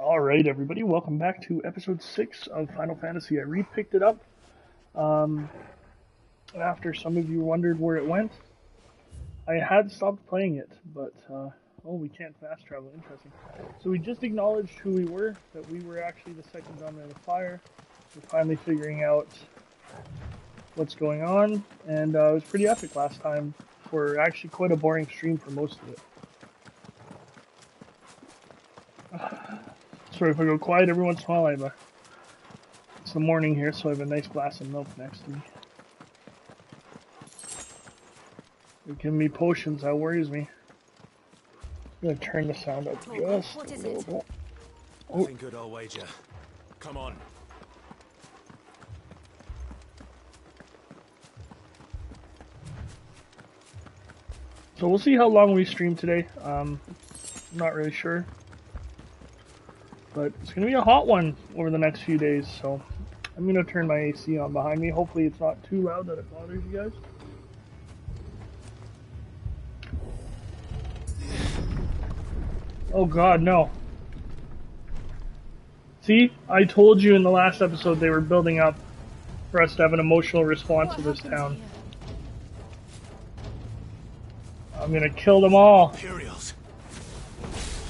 Alright, everybody, welcome back to episode 6 of Final Fantasy. I re-picked it up um, after some of you wondered where it went. I had stopped playing it, but, oh, we can't fast travel. Interesting. So we just acknowledged who we were, that we were actually the second dominant of fire. We're finally figuring out what's going on, and it was pretty epic last time for actually quite a boring stream for most of it. Sorry if I go quiet every once in a while. It's the morning here, so I have a nice glass of milk next to me. They're giving me potions, that worries me. I'm gonna turn the sound up just a little bit. Oh. Nothing good, I'll wager. Come on. So we'll see how long we stream today. I'm not really sure. But it's gonna be a hot one over the next few days, so I'm gonna turn my AC on behind me. Hopefully it's not too loud that it bothers you guys. Oh god, no. See? I told you in the last episode they were building up for us to have an emotional response to this town. I'm gonna kill them all. Imperials.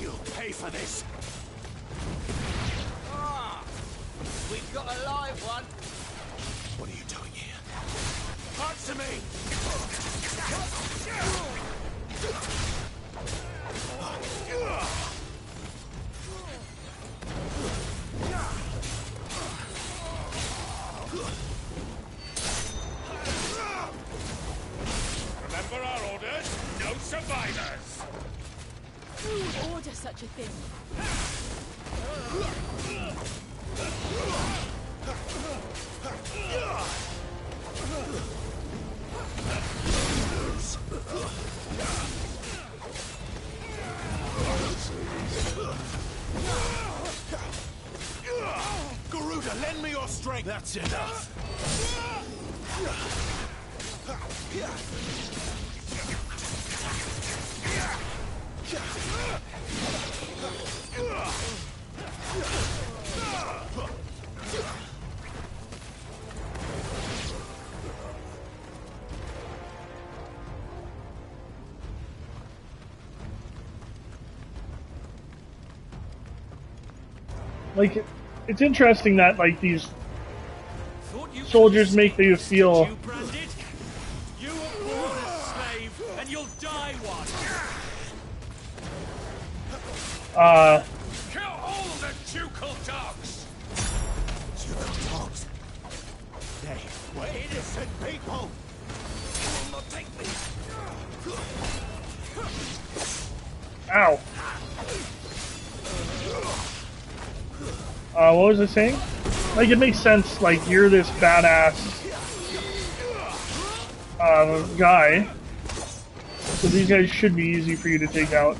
You'll pay for this. We've got a live one. What are you doing here? Answer me! Remember our orders? No survivors! Who would order such a thing? Garuda, lend me your strength! That's enough! Like, it's interesting that, like, these soldiers make you feel... You were born a slave, and you'll die one! Kill all the ducal dogs! Ducal dogs? They were innocent people! You will not take me! Ow. What was I saying? Like, it makes sense, like, you're this badass guy, so these guys should be easy for you to take out.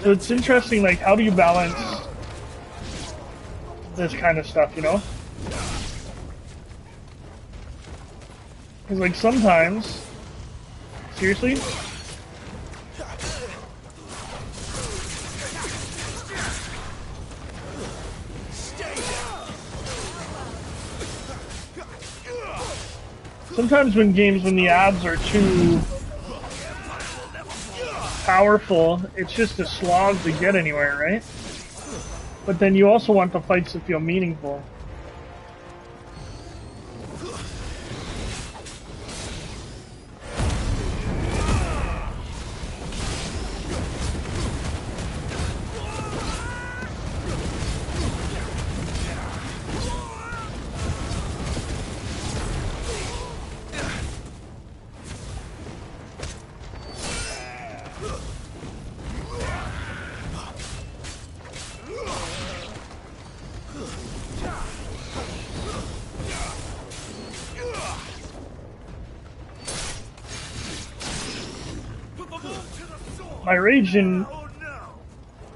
So it's interesting, like, how do you balance this kind of stuff, you know? Because, like, sometimes... Seriously? Sometimes when the ads are too powerful, it's just a slog to get anywhere, right? But then you also want the fights to feel meaningful.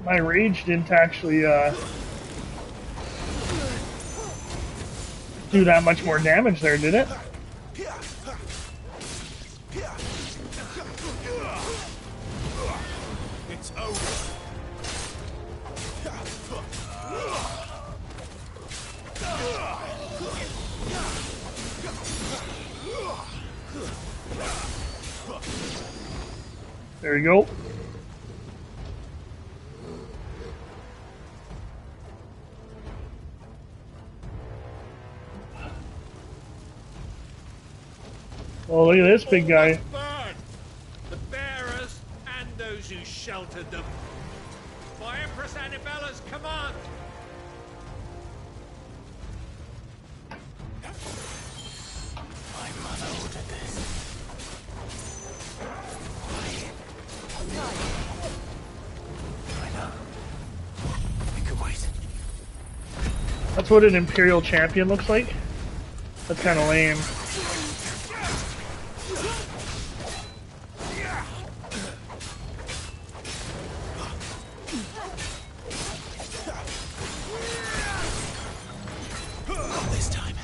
My rage didn't actually do that much more damage there, did it? It's over. There you go. Oh, look at this big guy. Burn! The bearers and those who sheltered them. By Empress Annibella's command! My mother ordered this. I know. We could wait. That's what an Imperial champion looks like. That's kind of lame. Not this time.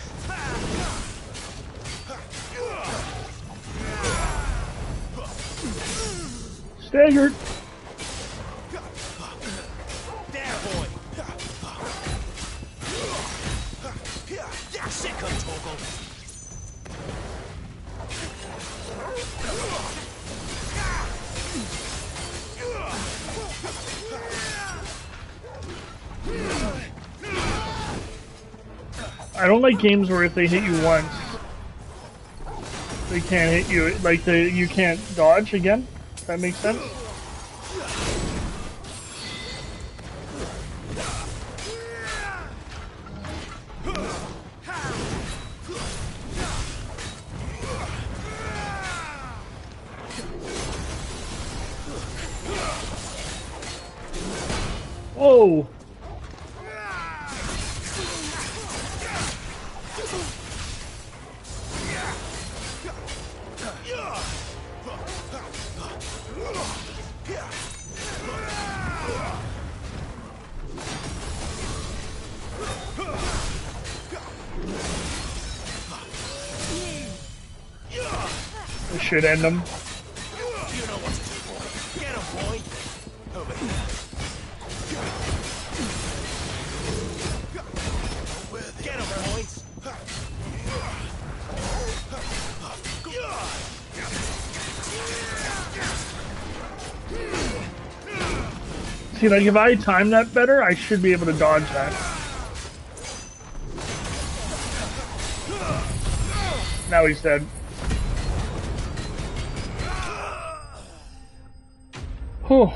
Staggered. There, boy! Sick of Toggle! I don't like games where if they hit you once, they can't hit you. Like you can't dodge again. Does that make sense? Oh. This should end them. You know what to do, boy. Get him, boy! Over here. Get him, boys! See, like if I time that better, I should be able to dodge that. Now he's dead. Whew.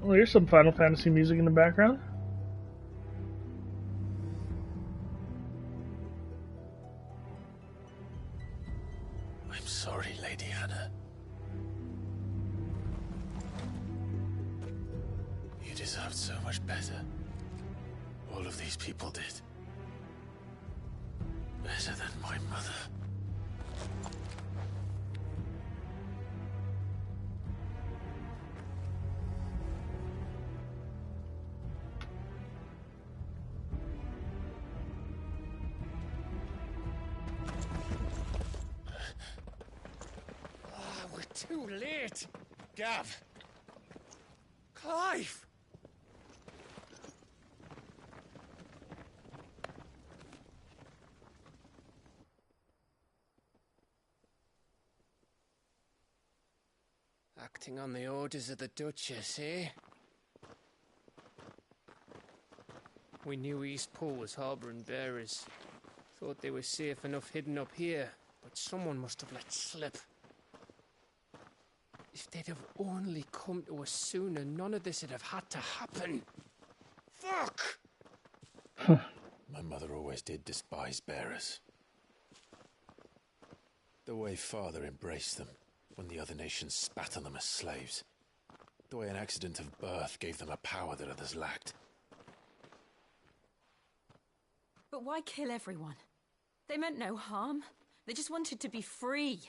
Well, here's some Final Fantasy music in the background. I'm sorry, Lady Hannah. You deserved so much better. All of these people did. Better than my mother. We're too late! Gav! Clive! Acting on the orders of the Duchess, eh? We knew Eastpool was harbouring bearers. Thought they were safe enough hidden up here, but someone must have let slip. If they'd have only come to us sooner, none of this would have had to happen. Fuck! My mother always did despise bearers. The way Father embraced them when the other nations spat on them as slaves. The way an accident of birth gave them a power that others lacked. But why kill everyone? They meant no harm. They just wanted to be free.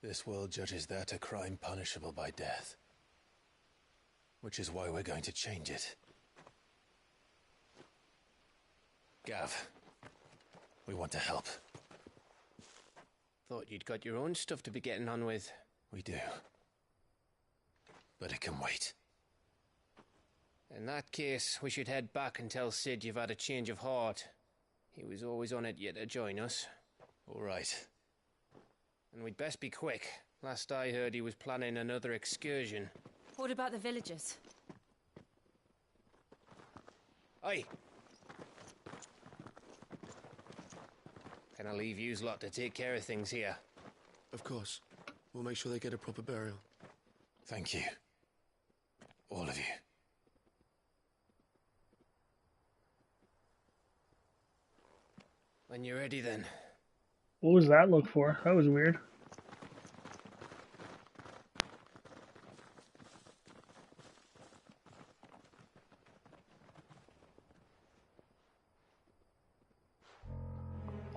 This world judges that a crime punishable by death. Which is why we're going to change it. Gav, we want to help. Thought you'd got your own stuff to be getting on with. We do. But it can wait. In that case, we should head back and tell Sid you've had a change of heart. He was always on it yet to join us. All right. And we'd best be quick. Last I heard, he was planning another excursion. What about the villagers? Aye. Can I leave yous lot to take care of things here? Of course. We'll make sure they get a proper burial. Thank you. All of you. When you're ready, then. What was that look for? That was weird.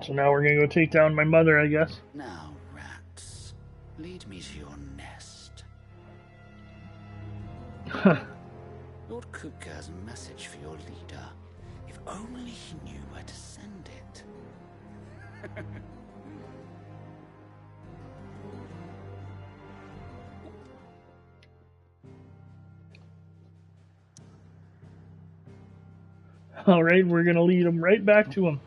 So now we're gonna go take down my mother, I guess. Now, rats, lead me to your nest. Lord Kupka has a message for your leader. If only he knew where to send it. Alright, we're gonna lead him right back to him.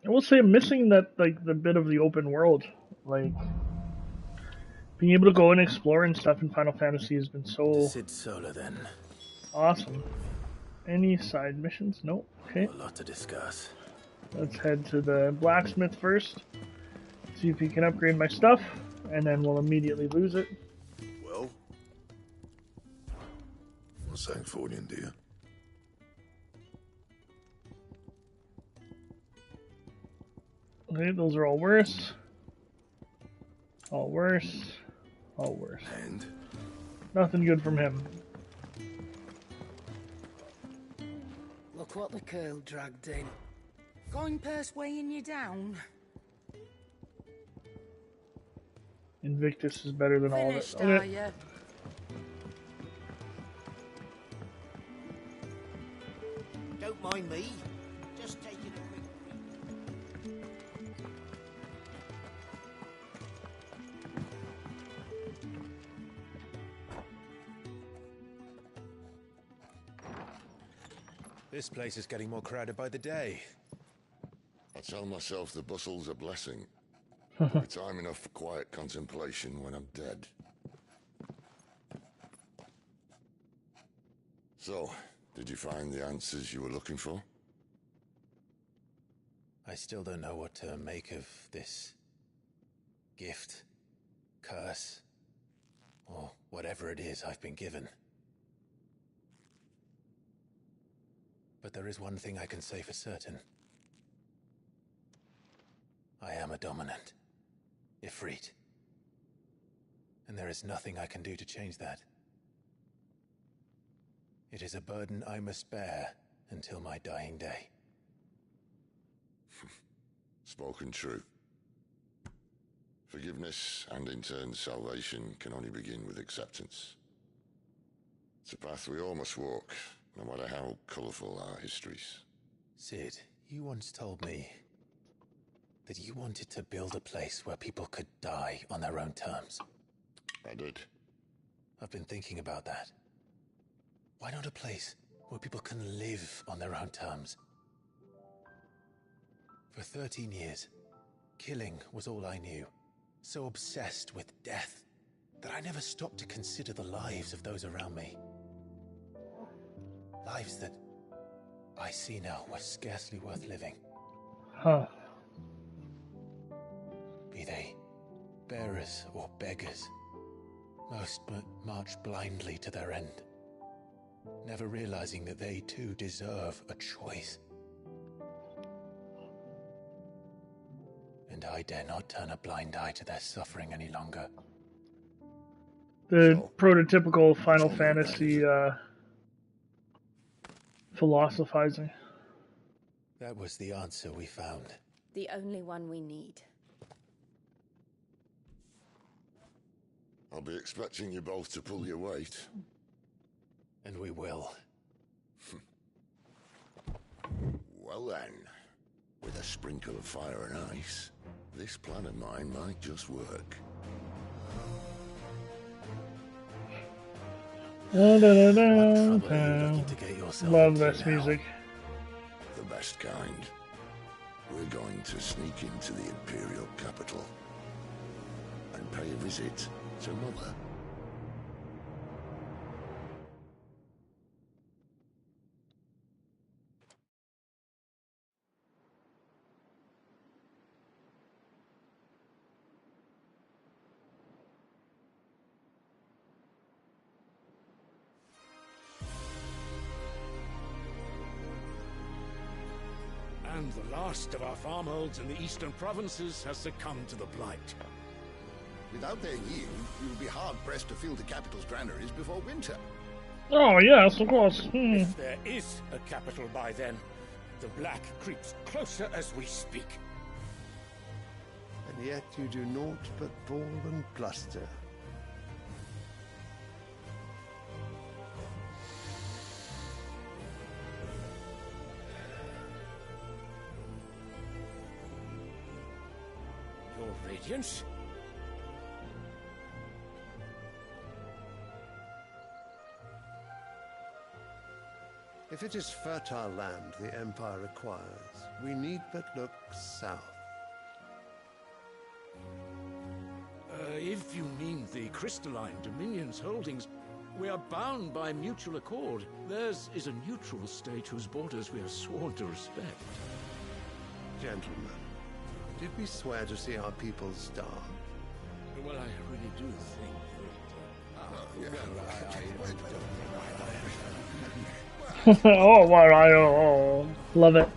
I will say I'm missing that, like, the bit of the open world. Like, being able to go and explore and stuff in Final Fantasy has been so Sid Solar, then. awesome. Any side missions? Nope. Okay. A lot to discuss. Let's head to the blacksmith first. See if he can upgrade my stuff, and then we'll immediately lose it. Well? What's that for you, dear? Okay, those are all worse. All worse. All worse. And? Nothing good from him. Look what the curl dragged in. Going purse weighing you down. Invictus is better than all of it. Finished, are Okay. ya? Don't mind me. Just taking a quick break. This place is getting more crowded by the day. I tell myself the bustle's a blessing. There'll be time enough for quiet contemplation when I'm dead. So, did you find the answers you were looking for? I still don't know what to make of this gift, curse, or whatever it is I've been given. But there is one thing I can say for certain. I am a dominant, Ifrit. And there is nothing I can do to change that. It is a burden I must bear until my dying day. Spoken true. Forgiveness and in turn salvation can only begin with acceptance. It's a path we all must walk, no matter how colourful our histories. Sid, you once told me that you wanted to build a place where people could die on their own terms. I did. I've been thinking about that. Why not a place where people can live on their own terms? For 13 years, killing was all I knew. So obsessed with death that I never stopped to consider the lives of those around me. Lives that I see now were scarcely worth living. Huh. Be they bearers or beggars, most but march blindly to their end, never realizing that they too deserve a choice. And I dare not turn a blind eye to their suffering any longer. The prototypical Final Fantasy philosophizing. That was the answer we found. The only one we need. I'll be expecting you both to pull your weight. And we will. Well then, With a sprinkle of fire and ice, this plan of mine might just work. What trouble are you looking to get yourself Love into this now? music. The best kind. We're going to sneak into the Imperial capital and pay a visit to Mother. And the last of our farmholds in the eastern provinces has succumbed to the blight. Without their yield, we will be hard-pressed to fill the capital's granaries before winter. Oh, yes, of course. If there is a capital by then, the black creeps closer as we speak. And yet you do naught but bawl and bluster. Your Radiance? If it is fertile land the Empire requires, we need but look south. If you mean the crystalline Dominion's holdings, we are bound by mutual accord. Theirs is a neutral state whose borders we are sworn to respect. Gentlemen, did we swear to see our people starve? Well, I really do think that... Oh, wow, love it.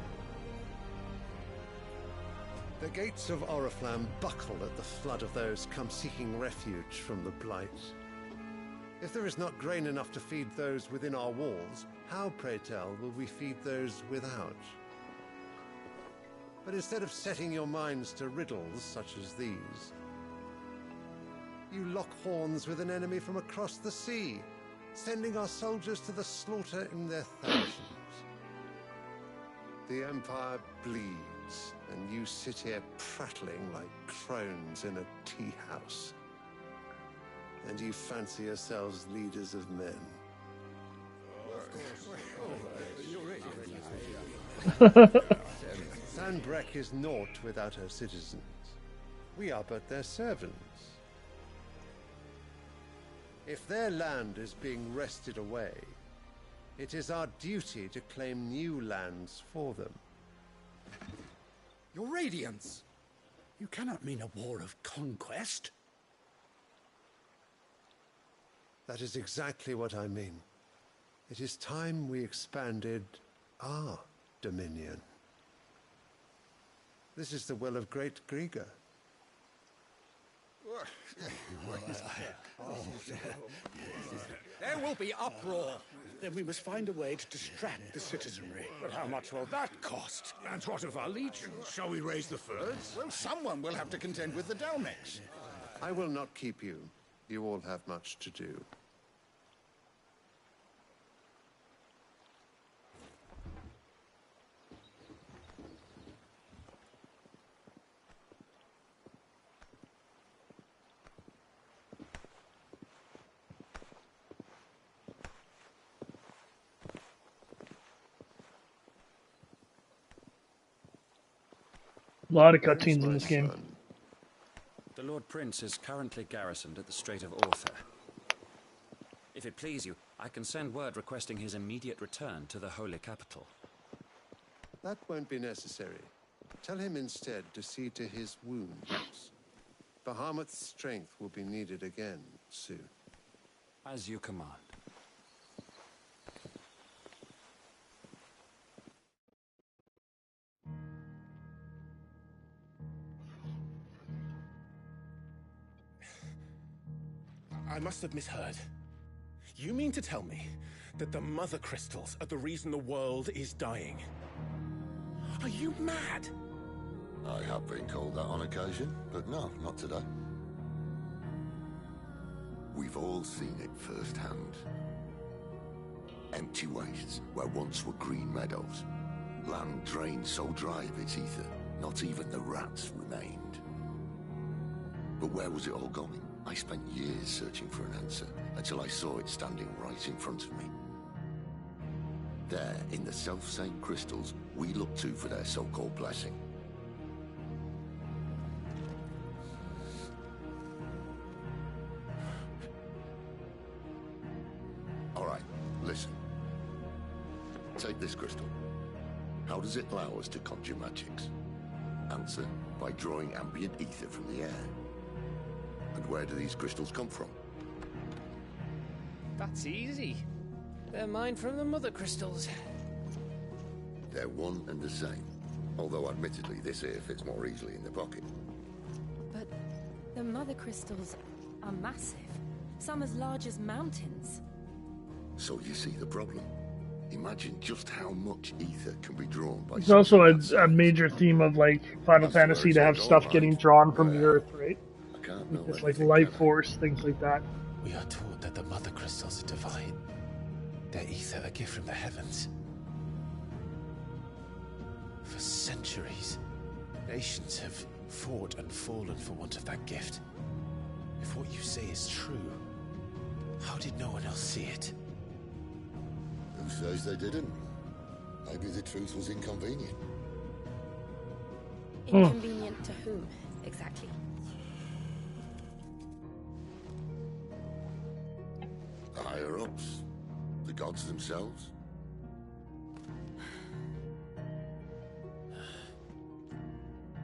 The gates of Oriflamme buckle at the flood of those come seeking refuge from the blight. If there is not grain enough to feed those within our walls, how, pray tell, will we feed those without? But instead of setting your minds to riddles such as these, you lock horns with an enemy from across the sea, sending our soldiers to the slaughter in their thousands. The Empire bleeds, and you sit here prattling like crones in a tea house. And you fancy yourselves leaders of men. Sanbreque is naught without her citizens. We are but their servants. If their land is being wrested away, it is our duty to claim new lands for them. Your Radiance! You cannot mean a war of conquest. That is exactly what I mean. It is time we expanded our dominion. This is the will of great Grieger. There will be uproar. Then we must find a way to distract the citizenry. But how much will that cost? And what of our legions? Shall we raise the furs? Well, someone will have to contend with the Dalmex. I will not keep you. You all have much to do. A lot of cutscenes in this game. The Lord Prince is currently garrisoned at the Strait of Orther. If it please you, I can send word requesting his immediate return to the Holy Capital. That won't be necessary. Tell him instead to see to his wounds. Bahamut's strength will be needed again soon. As you command. I must have misheard. You mean to tell me that the mother crystals are the reason the world is dying? Are you mad? I have been called that on occasion, but no, not today. We've all seen it firsthand. Empty wastes where once were green meadows. Land drained so dry of its ether, not even the rats remained. But where was it all going? I spent years searching for an answer, until I saw it standing right in front of me. There, in the self-same crystals we look to for their so-called blessing. All right, listen. Take this crystal. How does it allow us to conjure magics? Answer, by drawing ambient ether from the air. And where do these crystals come from? That's easy. They're mined from the mother crystals. They're one and the same. Although admittedly this here fits more easily in the pocket. But the mother crystals are massive. Some as large as mountains. So you see the problem. Imagine just how much ether can be drawn by... It's also a major theme of, like, Final Fantasy to have stuff getting drawn from the Earth, right? It's like life force, things like that. We are taught that the mother crystals are divine. Their ether a gift from the heavens. For centuries, nations have fought and fallen for want of that gift. If what you say is true, how did no one else see it? Who says they didn't? Maybe the truth was inconvenient. Inconvenient to whom, exactly? The higher-ups. The gods themselves.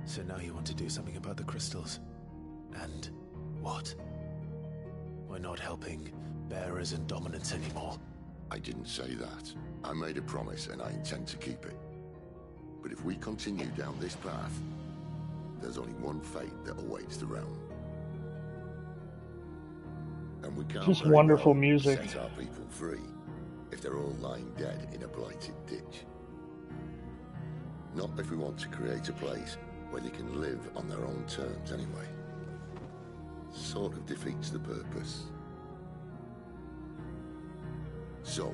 So now you want to do something about the crystals? And what? We're not helping bearers and dominants anymore. I didn't say that. I made a promise and I intend to keep it. But if we continue down this path, there's only one fate that awaits the realm. And we can't Just wonderful music. Set our people free if they're all lying dead in a blighted ditch. Not if we want to create a place where they can live on their own terms anyway. Sort of defeats the purpose. So,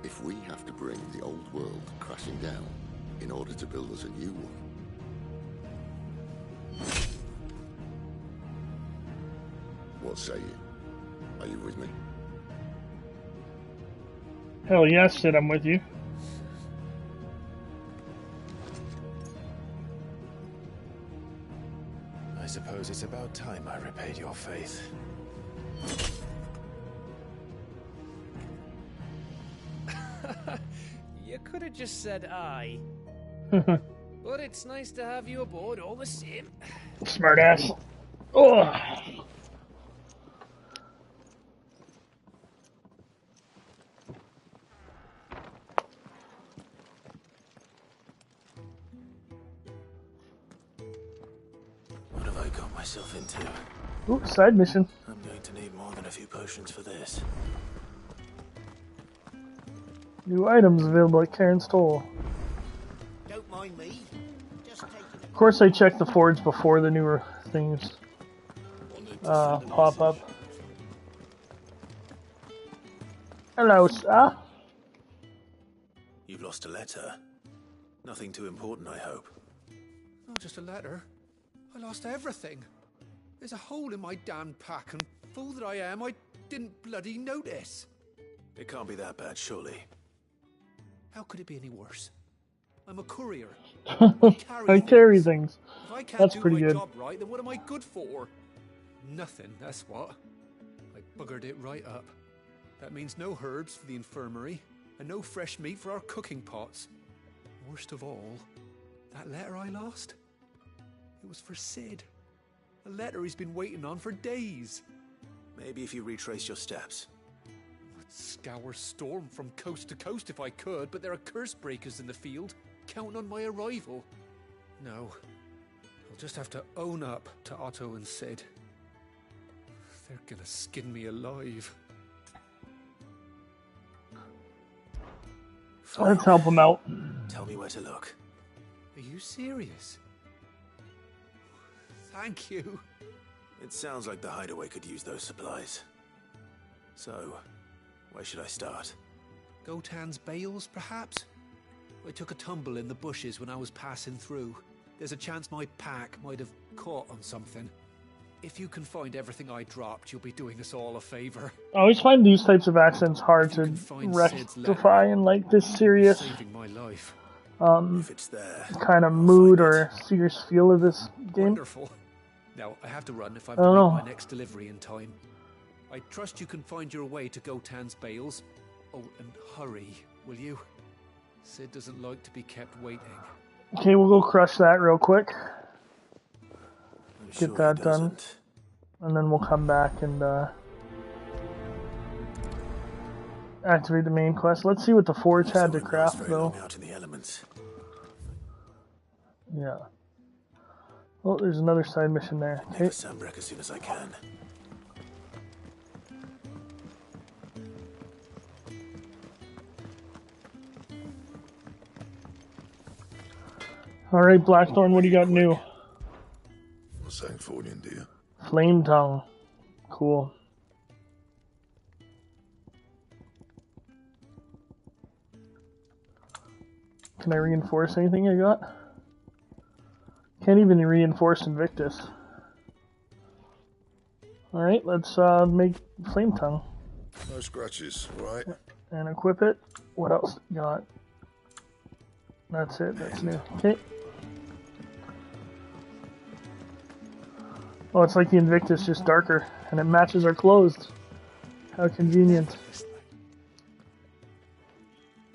if we have to bring the old world crashing down in order to build us a new one, what say you? Are you with me? Hell yes, Sid, I'm with you. I suppose it's about time I repaid your faith. You could have just said aye. But it's nice to have you aboard all the same. Smartass. Oh. What have I got myself into? Ooh, side mission. I'm going to need more than a few potions for this. New items available at Karen's Toll. Don't mind me. Just taking Of course, I check the forge before the newer things pop up. Hello, sir. You've lost a letter. Nothing too important, I hope. Not just a letter. I lost everything. There's a hole in my damn pack, and fool that I am, I didn't bloody notice. It can't be that bad, surely. How could it be any worse? I'm a courier. I carry things. If I can't That's do pretty my good. job right, then what am I good for? Nothing, that's what. I buggered it right up. That means no herbs for the infirmary, and no fresh meat for our cooking pots. Worst of all, that letter I lost? It was for Sid. A letter he's been waiting on for days. Maybe if you retrace your steps. I'd scour Storm from coast to coast if I could, but there are curse breakers in the field, counting on my arrival. No, I'll just have to own up to Otto and Sid. They're gonna skin me alive. Let's help him out. Tell me where to look. Are you serious? Thank you. It sounds like the hideaway could use those supplies. So, where should I start? Gotan's bales, perhaps? I took a tumble in the bushes when I was passing through. There's a chance my pack might have caught on something. If you can find everything I dropped, you'll be doing us all a favor. I always find these types of accents hard to rectify in like this serious Saving my life. If it's there, kind of mood or serious feel of this game. Wonderful. Now, I have to run if I'm I to don't make know. my next delivery in time. I trust you can find your way to Gotan's bales. Oh, and hurry, will you? Sid doesn't like to be kept waiting. Okay, we'll go crush that real quick. I'm Get sure that he done. doesn't. And then we'll come back and activate the main quest. Let's see what the forge had to craft, Very though. long out in the elements. Yeah. Oh, there's another side mission there. Leave Okay. a Sambrek as soon as I can. Alright, Blackthorn, what do you got new? What's that for you, dear? Flame Tongue. Cool. Can I reinforce anything I got? Can't even reinforce Invictus. Alright, let's make Flame Tongue. No scratches, right? And equip it. What else got? That's it, that's new. Okay. Oh, it's like the Invictus, just darker. And it matches our clothes. How convenient.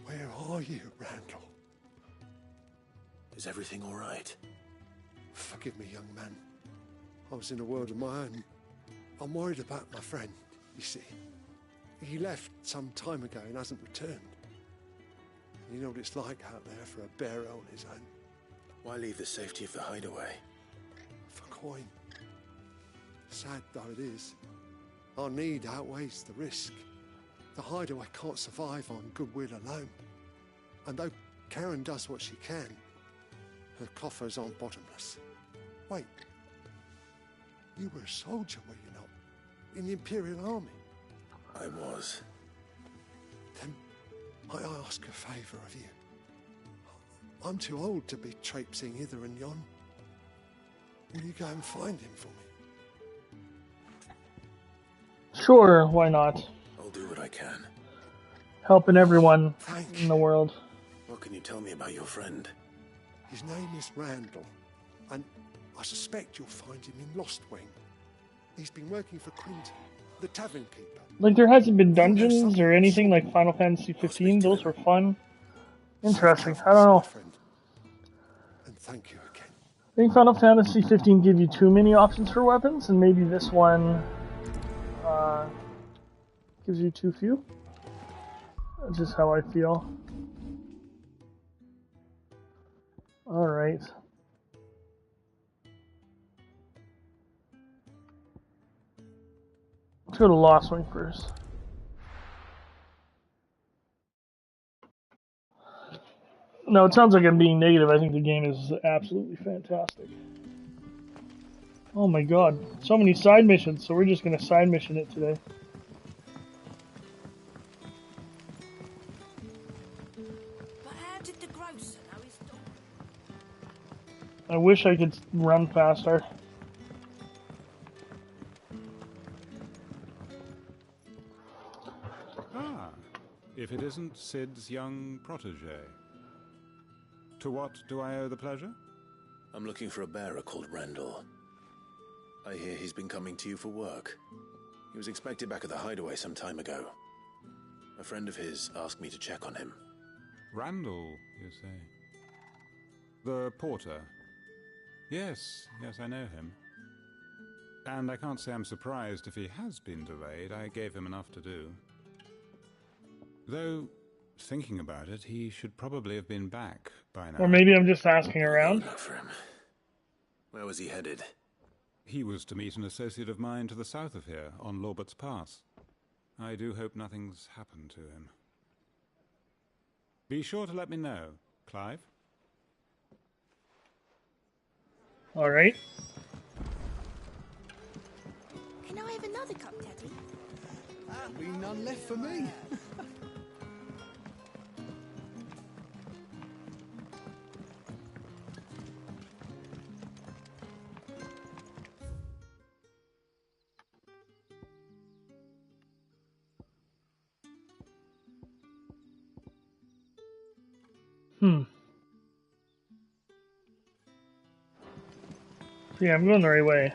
Where are you, Randall? Is everything all right? Forgive me, young man. I was in a world of my own. I'm worried about my friend, you see. He left some time ago and hasn't returned. You know what it's like out there for a bearer on his own. Why leave the safety of the hideaway? For coin. Sad though it is, our need outweighs the risk. The hideaway can't survive on goodwill alone. And though Karen does what she can, her coffers aren't bottomless. Wait, you were a soldier, were you not? In the Imperial Army? I was. Then I ask a favour of you. I'm too old to be traipsing hither and yon. Will you go and find him for me? Sure, why not? I'll do what I can. Helping everyone in the world. What can you tell me about your friend? His name is Randall, and I suspect you'll find him in Lostwing. He's been working for Quinton, the tavern keeper. Like, there hasn't been dungeons or anything like Final Fantasy 15. Those were fun. Interesting. I don't know. And thank you again. I think Final Fantasy 15 gave you too many options for weapons, and maybe this one gives you too few. That's just how I feel. Alright. Let's go to Lost Wing first. No, it sounds like I'm being negative. I think the game is absolutely fantastic. Oh my god, so many side missions, so we're just gonna side mission it today. But how did the grocer know his dog? I wish I could run faster. Ah, if it isn't Sid's young protege. To what do I owe the pleasure? I'm looking for a bearer called Randall. I hear he's been coming to you for work. He was expected back at the hideaway some time ago. A friend of his asked me to check on him. Randall, you say? The porter? Yes, I know him. And I can't say I'm surprised if he has been delayed. I gave him enough to do. Though, thinking about it, he should probably have been back by now. Or maybe I'm just asking around. Look for him. Where was he headed? He was to meet an associate of mine to the south of here, on Lorbert's Pass. I do hope nothing's happened to him. Be sure to let me know, Clive. Alright. Can I have another cup, Daddy? There'll be none left for me. So yeah, I'm going the right way.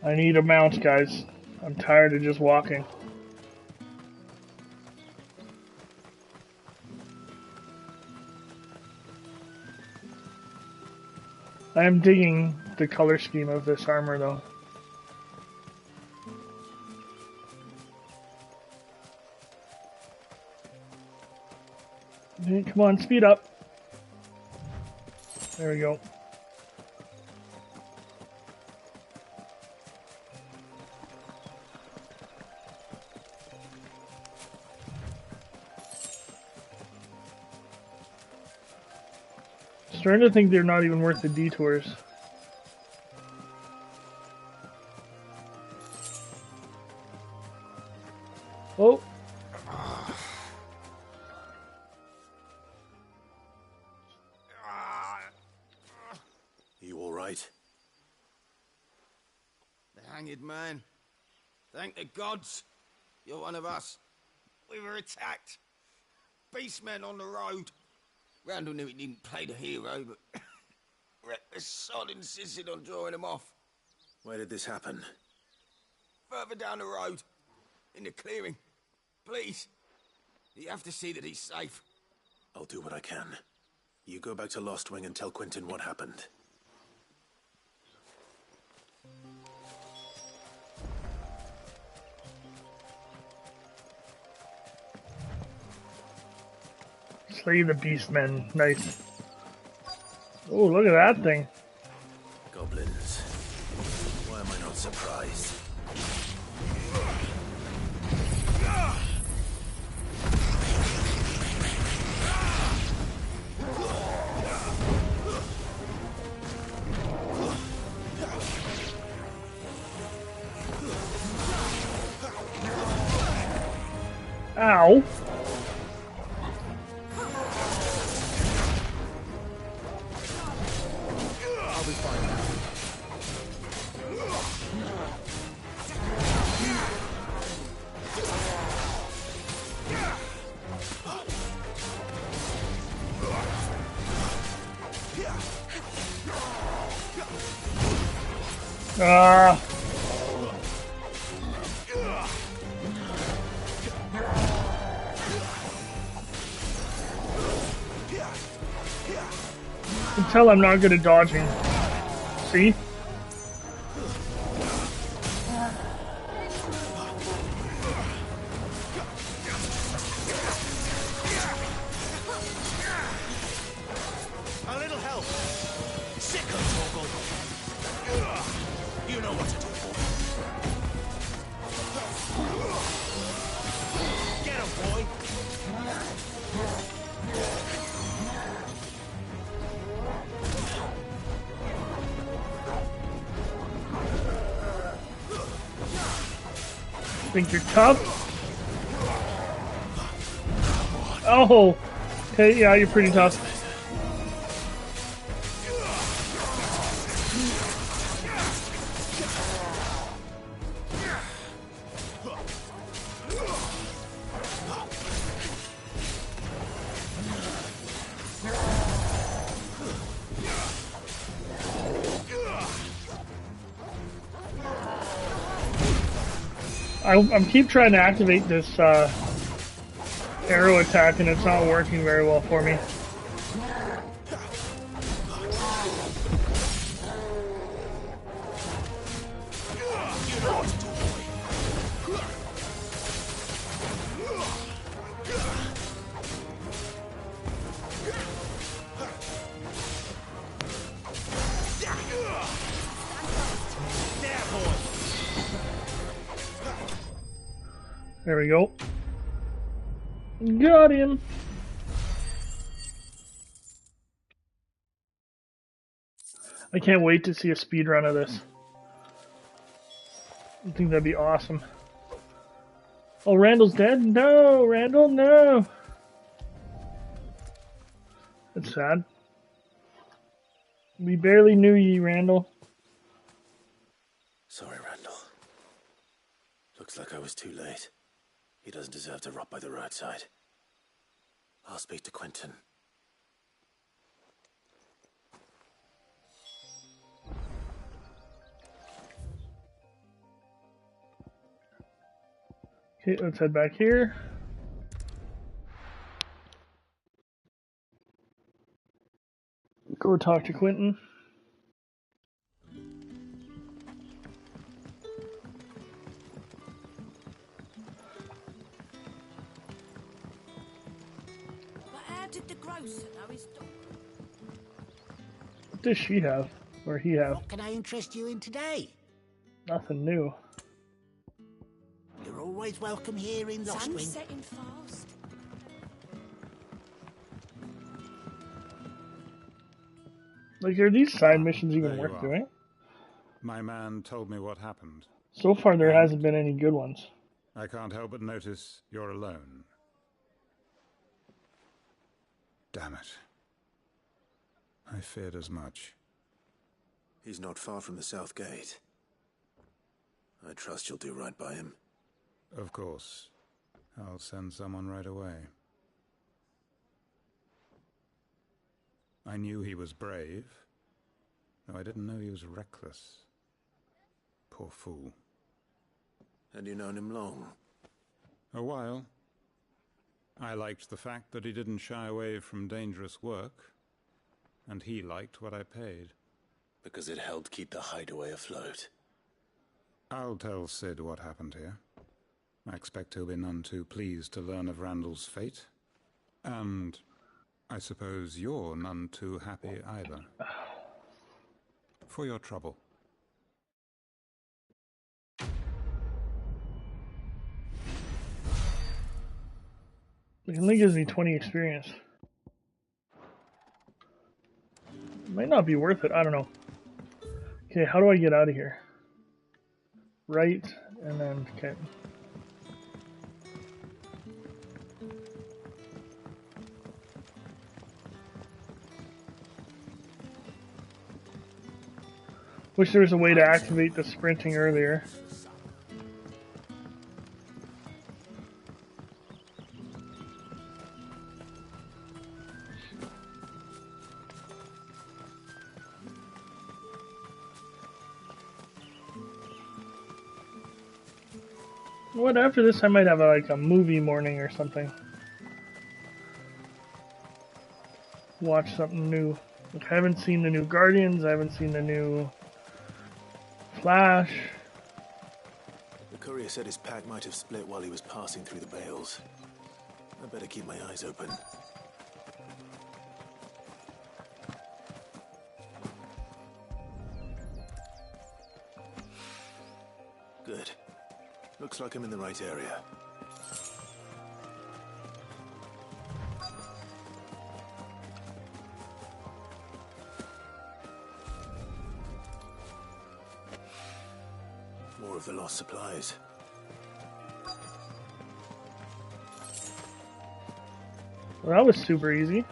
I need a mount, guys. I'm tired of just walking. I am digging the color scheme of this armor, though. Okay, come on, speed up. There we go. Starting to think they're not even worth the detours. Oh. You all right? The hanged man. Thank the gods. You're one of us. We were attacked. Beastmen on the road. Randall knew he didn't play the hero, but the sod insisted on drawing him off. Where did this happen? Further down the road. In the clearing. Please. You have to see that he's safe. I'll do what I can. You go back to Lost Wing and tell Quentin what happened. Slay the beastmen. Nice. Oh, look at that thing. Goblins. Why am I not surprised? Ow. I'll be fine. Ah. You can tell I'm not good at dodging. See? A little help. Sick of Torgal. You know what to do. Get him, boy. Think you're tough? Oh! Okay, yeah, you're pretty tough. I'm keep trying to activate this arrow attack and it's not working very well for me. There we go. Got him. I can't wait to see a speed run of this. I think that'd be awesome. Oh, Randall's dead? No, Randall, no. That's sad. We barely knew ye, Randall. Sorry, Randall. Looks like I was too late. He doesn't deserve to rot by the roadside. I'll speak to Quentin. Okay, let's head back here. Go talk to Quentin. But how did the grocer know his daughter? What does she have? Or he have? What can I interest you in today? Nothing new. You're always welcome here in Lost Sun's Wing. setting fast. Like, are these side missions even There you worth are. doing? My man told me what happened. So far, there hasn't been any good ones. I can't help but notice you're alone. Damn it. I feared as much. He's not far from the south gate. I trust you'll do right by him. Of course. I'll send someone right away. I knew he was brave, though I didn't know he was reckless. Poor fool. And you known him long? A while. I liked the fact that he didn't shy away from dangerous work, and he liked what I paid. Because it helped keep the hideaway afloat. I'll tell Sid what happened here. I expect he'll be none too pleased to learn of Randall's fate. And I suppose you're none too happy either. For your trouble. It only gives me 20 experience. Might not be worth it, I don't know. Okay, how do I get out of here? Right, and then, okay. Wish there was a way to activate the sprinting earlier. What, after this I might have like a movie morning or something. Watch something new. Like, I haven't seen the new Guardians, I haven't seen the new Flash. The courier said his pack might have split while he was passing through the bales. I better keep my eyes open. Good. Looks like I'm in the right area. More of the lost supplies. Well, that was super easy.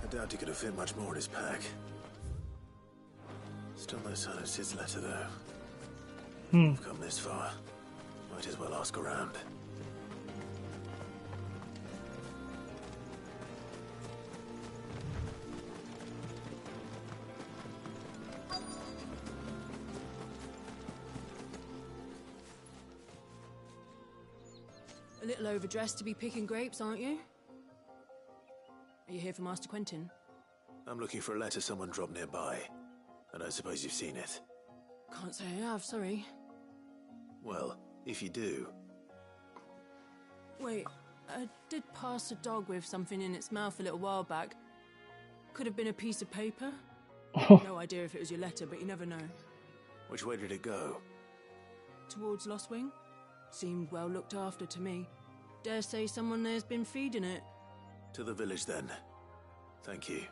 I doubt he could have fit much more in his pack. Still no sign of Sid's letter, though. We've come this far. Might as well ask around. A little overdressed to be picking grapes, aren't you? Are you here for Master Quentin? I'm looking for a letter someone dropped nearby. And I suppose you've seen it. Can't say I have, sorry. Well, if you do... Wait, I did pass a dog with something in its mouth a little while back. Could have been a piece of paper. No idea if it was your letter, but you never know. Which way did it go? Towards Lost Wing? Seemed well looked after to me. Dare say someone there's been feeding it. To the village, then. Thank you.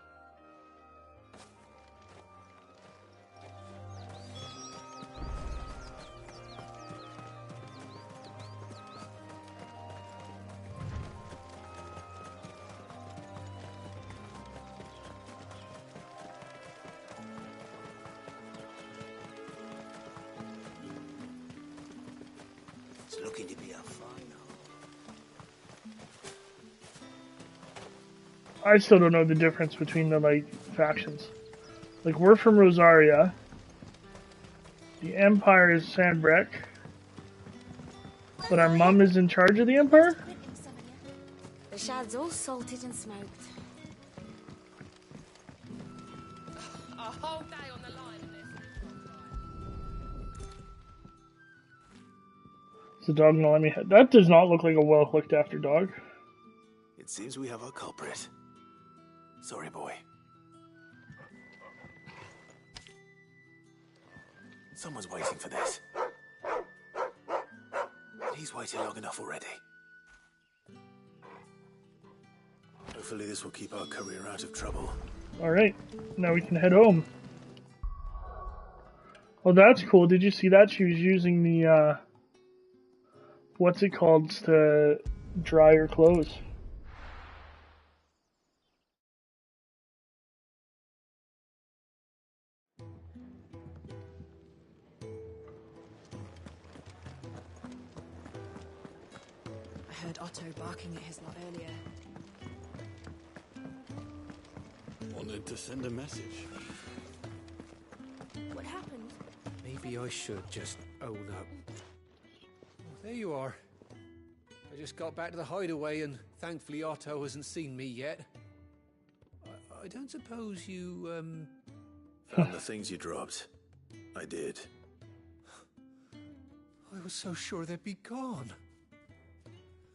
It's looking to be a fine I still don't know the difference between the, like, factions. Like, we're from Rosaria. The Empire is Sanbreque. But our mum is in charge of the Empire? The shad's all salted and smoked. A whole day on the line in this. Is the dog gonna let me hit? That does not look like a well looked after dog. It seems we have our culprit. Sorry, boy. Someone's waiting for this. And he's waited long enough already. Hopefully this will keep our career out of trouble. Alright, now we can head home. Oh, that's cool. Did you see that? She was using the, what's it called, to dry her clothes. I heard Otto barking at his lot earlier. Wanted to send a message. What happened? Maybe I should just own up. Oh, there you are. I just got back to the hideaway and thankfully Otto hasn't seen me yet. I don't suppose you, Found the things you dropped. I did. I was so sure they'd be gone.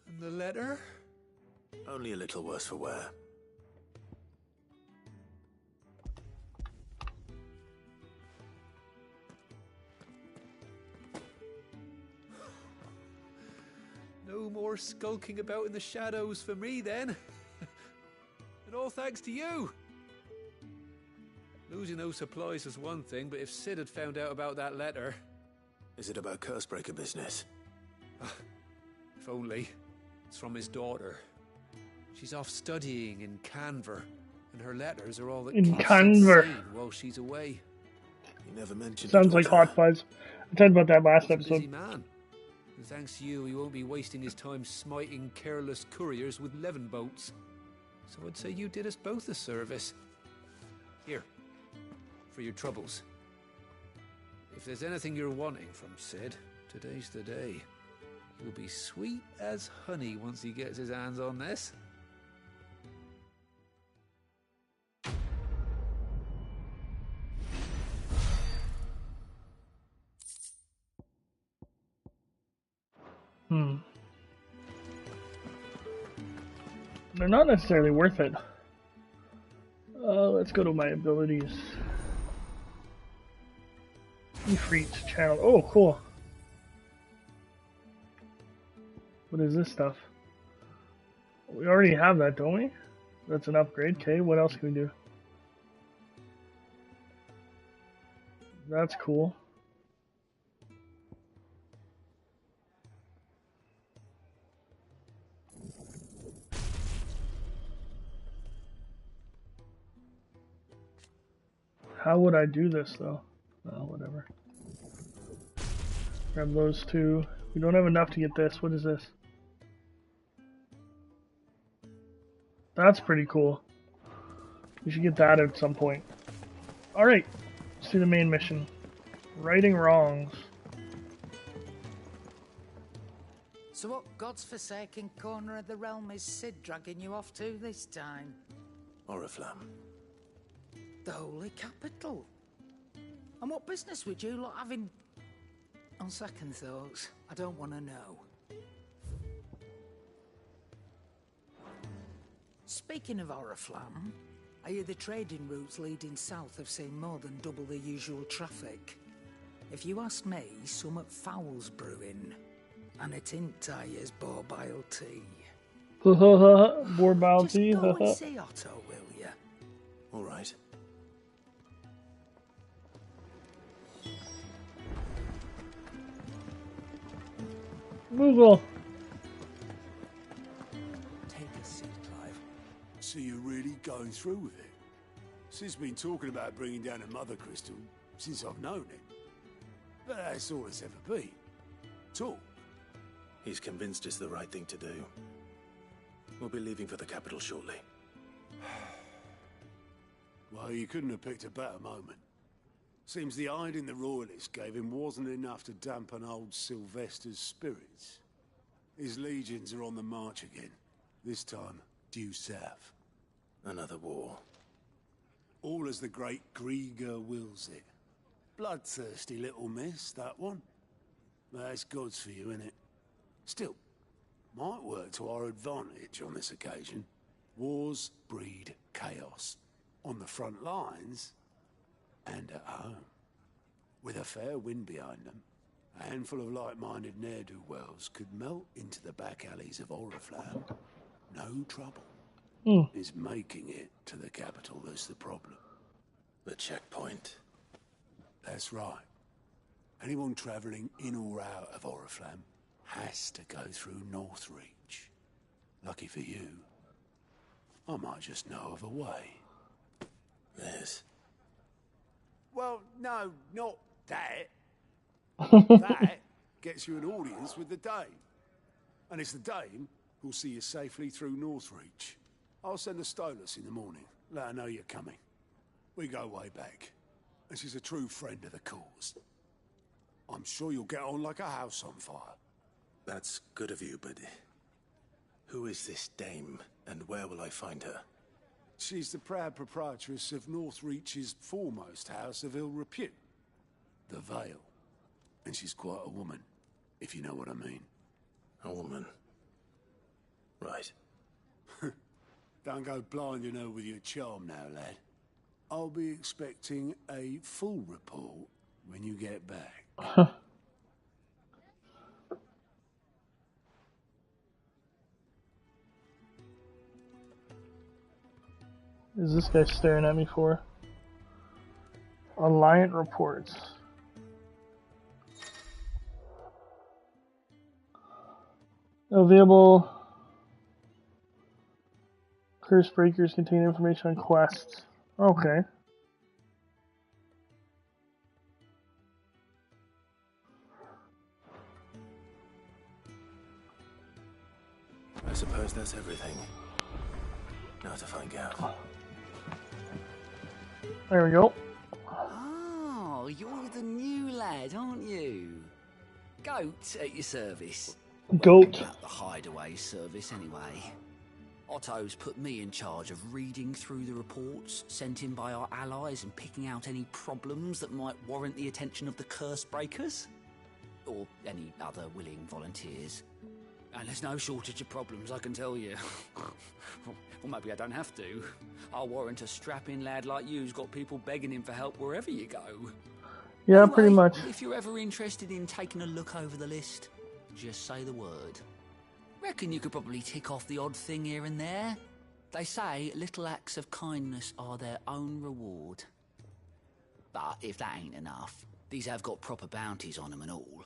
And the letter? Only a little worse for wear. No more skulking about in the shadows for me, then. And all thanks to you. Losing those supplies was one thing, but if Sid had found out about that letter... Is it about Cursebreaker business? If only. It's from his daughter. She's off studying in Canver, and her letters are all that In keeps Canver. Sid sane while she's away. You never mentioned Sounds like Hot Fuzz. I talked about that last He's a busy episode. man. And thanks to you, he won't be wasting his time smiting careless couriers with levin boats. So I'd say you did us both a service. Here, for your troubles. If there's anything you're wanting from Sid, today's the day. He'll be sweet as honey once he gets his hands on this. They're not necessarily worth it. Let's go to my abilities. Efreet channel. Oh, cool. What is this stuff? We already have that, don't we? That's an upgrade. Okay, what else can we do? That's cool. How would I do this, though? Oh, whatever. Grab those two. We don't have enough to get this. What is this? That's pretty cool. We should get that at some point. Alright, let's do the main mission. Righting wrongs. So what God's forsaken corner of the realm is Sid dragging you off to this time? Oriflamme. The Holy Capital. And what business would you lot have in... On second thoughts, I don't want to know. Speaking of Oriflamme, I hear the trading routes leading south have seen more than double the usual traffic. If you ask me, somewhat foul's brewing. And it ain't Tyre's borbile tea. Borbile tea. Just go and see Otto, will ya? All right. Google. Take a seat, Clive. So you're really going through with it? Sid's been talking about bringing down a mother crystal since I've known him. But that's all it's ever been. Talk. He's convinced it's the right thing to do. We'll be leaving for the capital shortly. Well, you couldn't have picked a better moment. Seems the hiding the Royalists gave him wasn't enough to dampen old Sylvester's spirits. His legions are on the march again. This time, due south. Another war. All as the great Grieger wills it. Bloodthirsty little miss, that one. That's God's for you, innit? Still, might work to our advantage on this occasion. Wars breed chaos. On the front lines, and at home. With a fair wind behind them, a handful of like-minded ne'er-do-wells could melt into the back alleys of Oriflamme. No trouble. It's making it to the capital that's the problem. The checkpoint. That's right. Anyone travelling in or out of Oriflamme has to go through Northreach. Lucky for you, I might just know of a way. Yes. Well, no, not that. That gets you an audience with the Dame. And it's the Dame who'll see you safely through Northreach. I'll send a Stolas in the morning. Let her know you're coming. We go way back. And she's a true friend of the cause. I'm sure you'll get on like a house on fire. That's good of you, but who is this Dame, and where will I find her? She's the proud proprietress of Northreach's foremost house of ill repute, the Vale. And she's quite a woman, if you know what I mean. A woman? Right. Don't go blinding her with your charm now, lad. I'll be expecting a full report when you get back. Is this guy staring at me for? Alliant reports. Available. Curse breakers contain information on quests. Okay. I suppose that's everything. Now to find out. There we go. Oh, you're the new lad, aren't you? Goat at your service. Goat. Well, the hideaway service, anyway. Otto's put me in charge of reading through the reports sent in by our allies and picking out any problems that might warrant the attention of the curse breakers. Or any other willing volunteers. And there's no shortage of problems, I can tell you. Or maybe I don't have to. I'll warrant a strapping lad like you's got people begging him for help wherever you go. Yeah, Anyway, pretty much. If you're ever interested in taking a look over the list, just say the word. Reckon you could probably tick off the odd thing here and there. They say little acts of kindness are their own reward. But if that ain't enough, these have got proper bounties on them and all.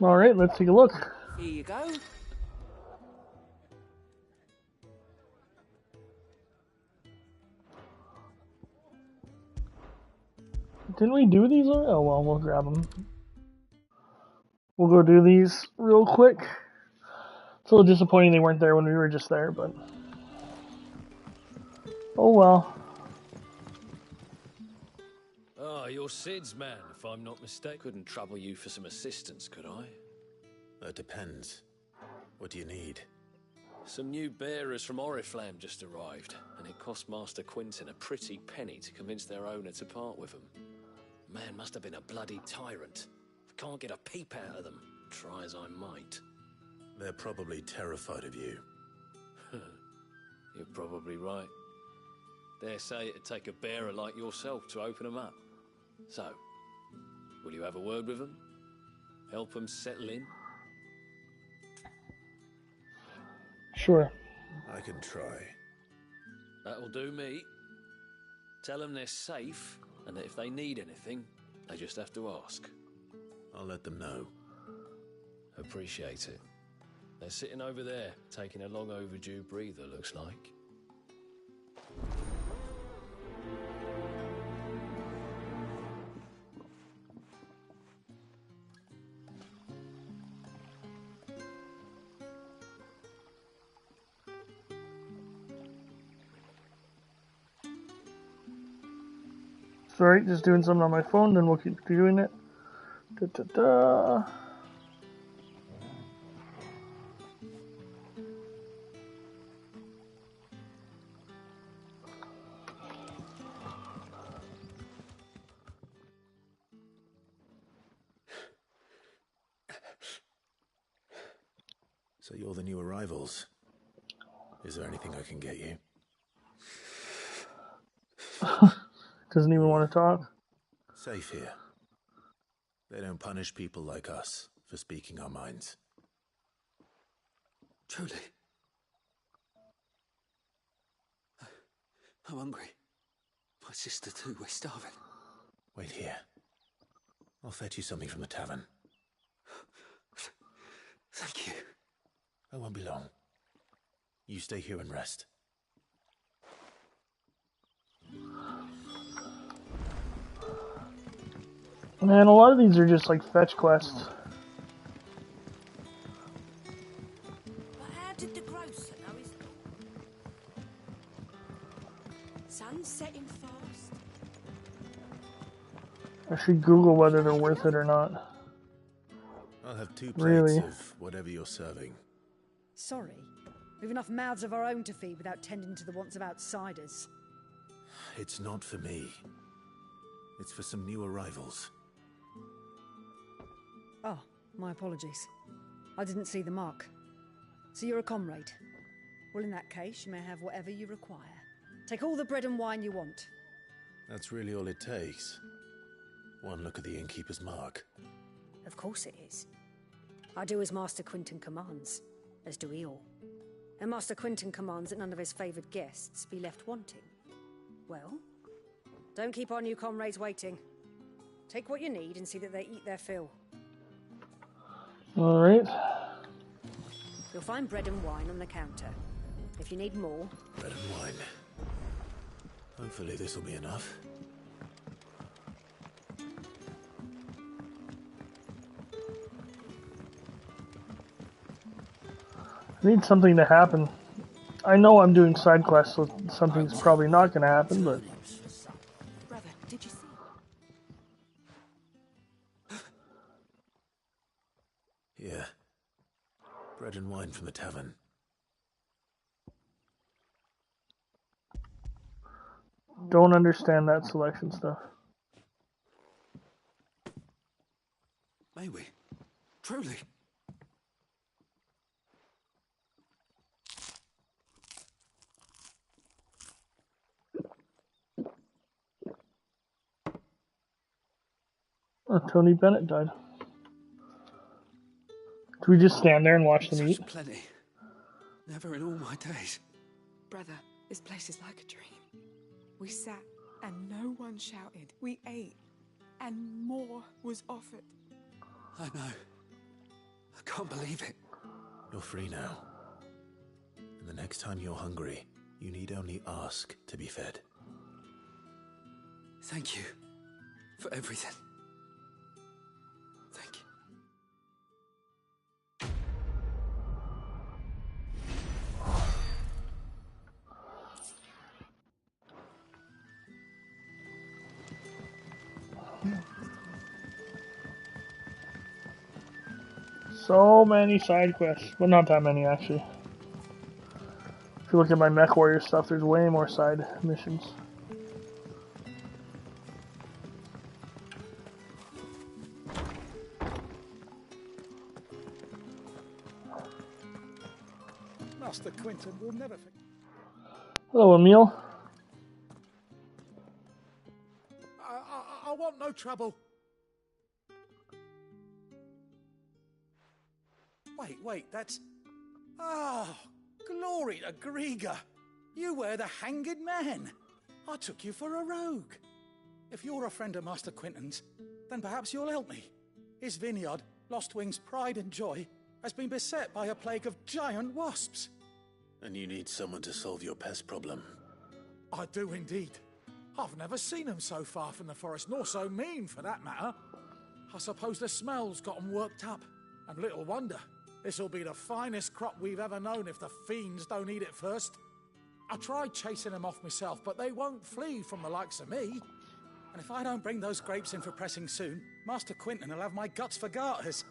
Alright, let's take a look. Here you go. Didn't we do these already? Oh well, we'll grab them. We'll go do these real quick. It's a little disappointing they weren't there when we were just there, but... oh well. Ah, you're Sid's man, if I'm not mistaken. Couldn't trouble you for some assistance, could I? That depends. What do you need? Some new bearers from Oriflamme just arrived, and it cost Master Quinton a pretty penny to convince their owner to part with them. Man must have been a bloody tyrant. I can't get a peep out of them, try as I might. They're probably terrified of you. You're probably right. Dare say it'd take a bearer like yourself to open them up. So, will you have a word with them? Help them settle in? Sure. I can try. That'll do me. Tell them they're safe, and that if they need anything, they just have to ask. I'll let them know. Appreciate it. They're sitting over there, taking a long overdue breather, looks like. Sorry, just doing something on my phone, then we'll keep doing it. Da-da-da. So you're the new arrivals. Is there anything I can get you? Doesn't even want to talk. Safe here. They don't punish people like us for speaking our minds. Truly. I'm hungry. My sister too, we're starving. Wait here. I'll fetch you something from the tavern. Thank you. I won't be long. You stay here and rest. Man, a lot of these are just like fetch quests. But how did the grocer know his... Sun's setting fast. I should Google whether they're worth it or not. I'll have 2 plates Really? of whatever you're serving. Sorry. We've enough mouths of our own to feed without tending to the wants of outsiders. It's not for me. It's for some new arrivals. Oh, my apologies. I didn't see the mark. So you're a comrade. Well, in that case, you may have whatever you require. Take all the bread and wine you want. That's really all it takes. One look at the innkeeper's mark. Of course it is. I do as Master Quinton commands, as do we all. And Master Quinton commands that none of his favoured guests be left wanting. Well, don't keep our new comrades waiting. Take what you need and see that they eat their fill. Alright. You'll find bread and wine on the counter. If you need more... Bread and wine. Hopefully this will be enough. I need something to happen. I know I'm doing side quests, so something's probably not going to happen, but... Brother, did you see? Yeah. Bread and wine from the tavern. Don't understand that selection stuff. May we? Truly? Oh, Tony Bennett died. Do we just stand there and watch them eat? Such plenty. Never in all my days. Brother, this place is like a dream. We sat and no one shouted. We ate and more was offered. I know. I can't believe it. You're free now. And the next time you're hungry, you need only ask to be fed. Thank you for everything. Thank you. So many side quests. Well, not that many, actually. If you look at my Mech Warrior stuff, there's way more side missions. Master Quinton will never forget. Hello, Emil. I want no trouble. Wait, that's... Oh, glory to Grieger. You were the hanged man. I took you for a rogue. If you're a friend of Master Quinton's, then perhaps you'll help me. His vineyard, Lostwing's pride and joy, has been beset by a plague of giant wasps. And you need someone to solve your pest problem. I do indeed. I've never seen them so far from the forest, nor so mean, for that matter. I suppose the smell's got them worked up. And little wonder. This'll be the finest crop we've ever known if the fiends don't eat it first. I tried chasing them off myself, but they won't flee from the likes of me. And if I don't bring those grapes in for pressing soon, Master Quinton will have my guts for garters.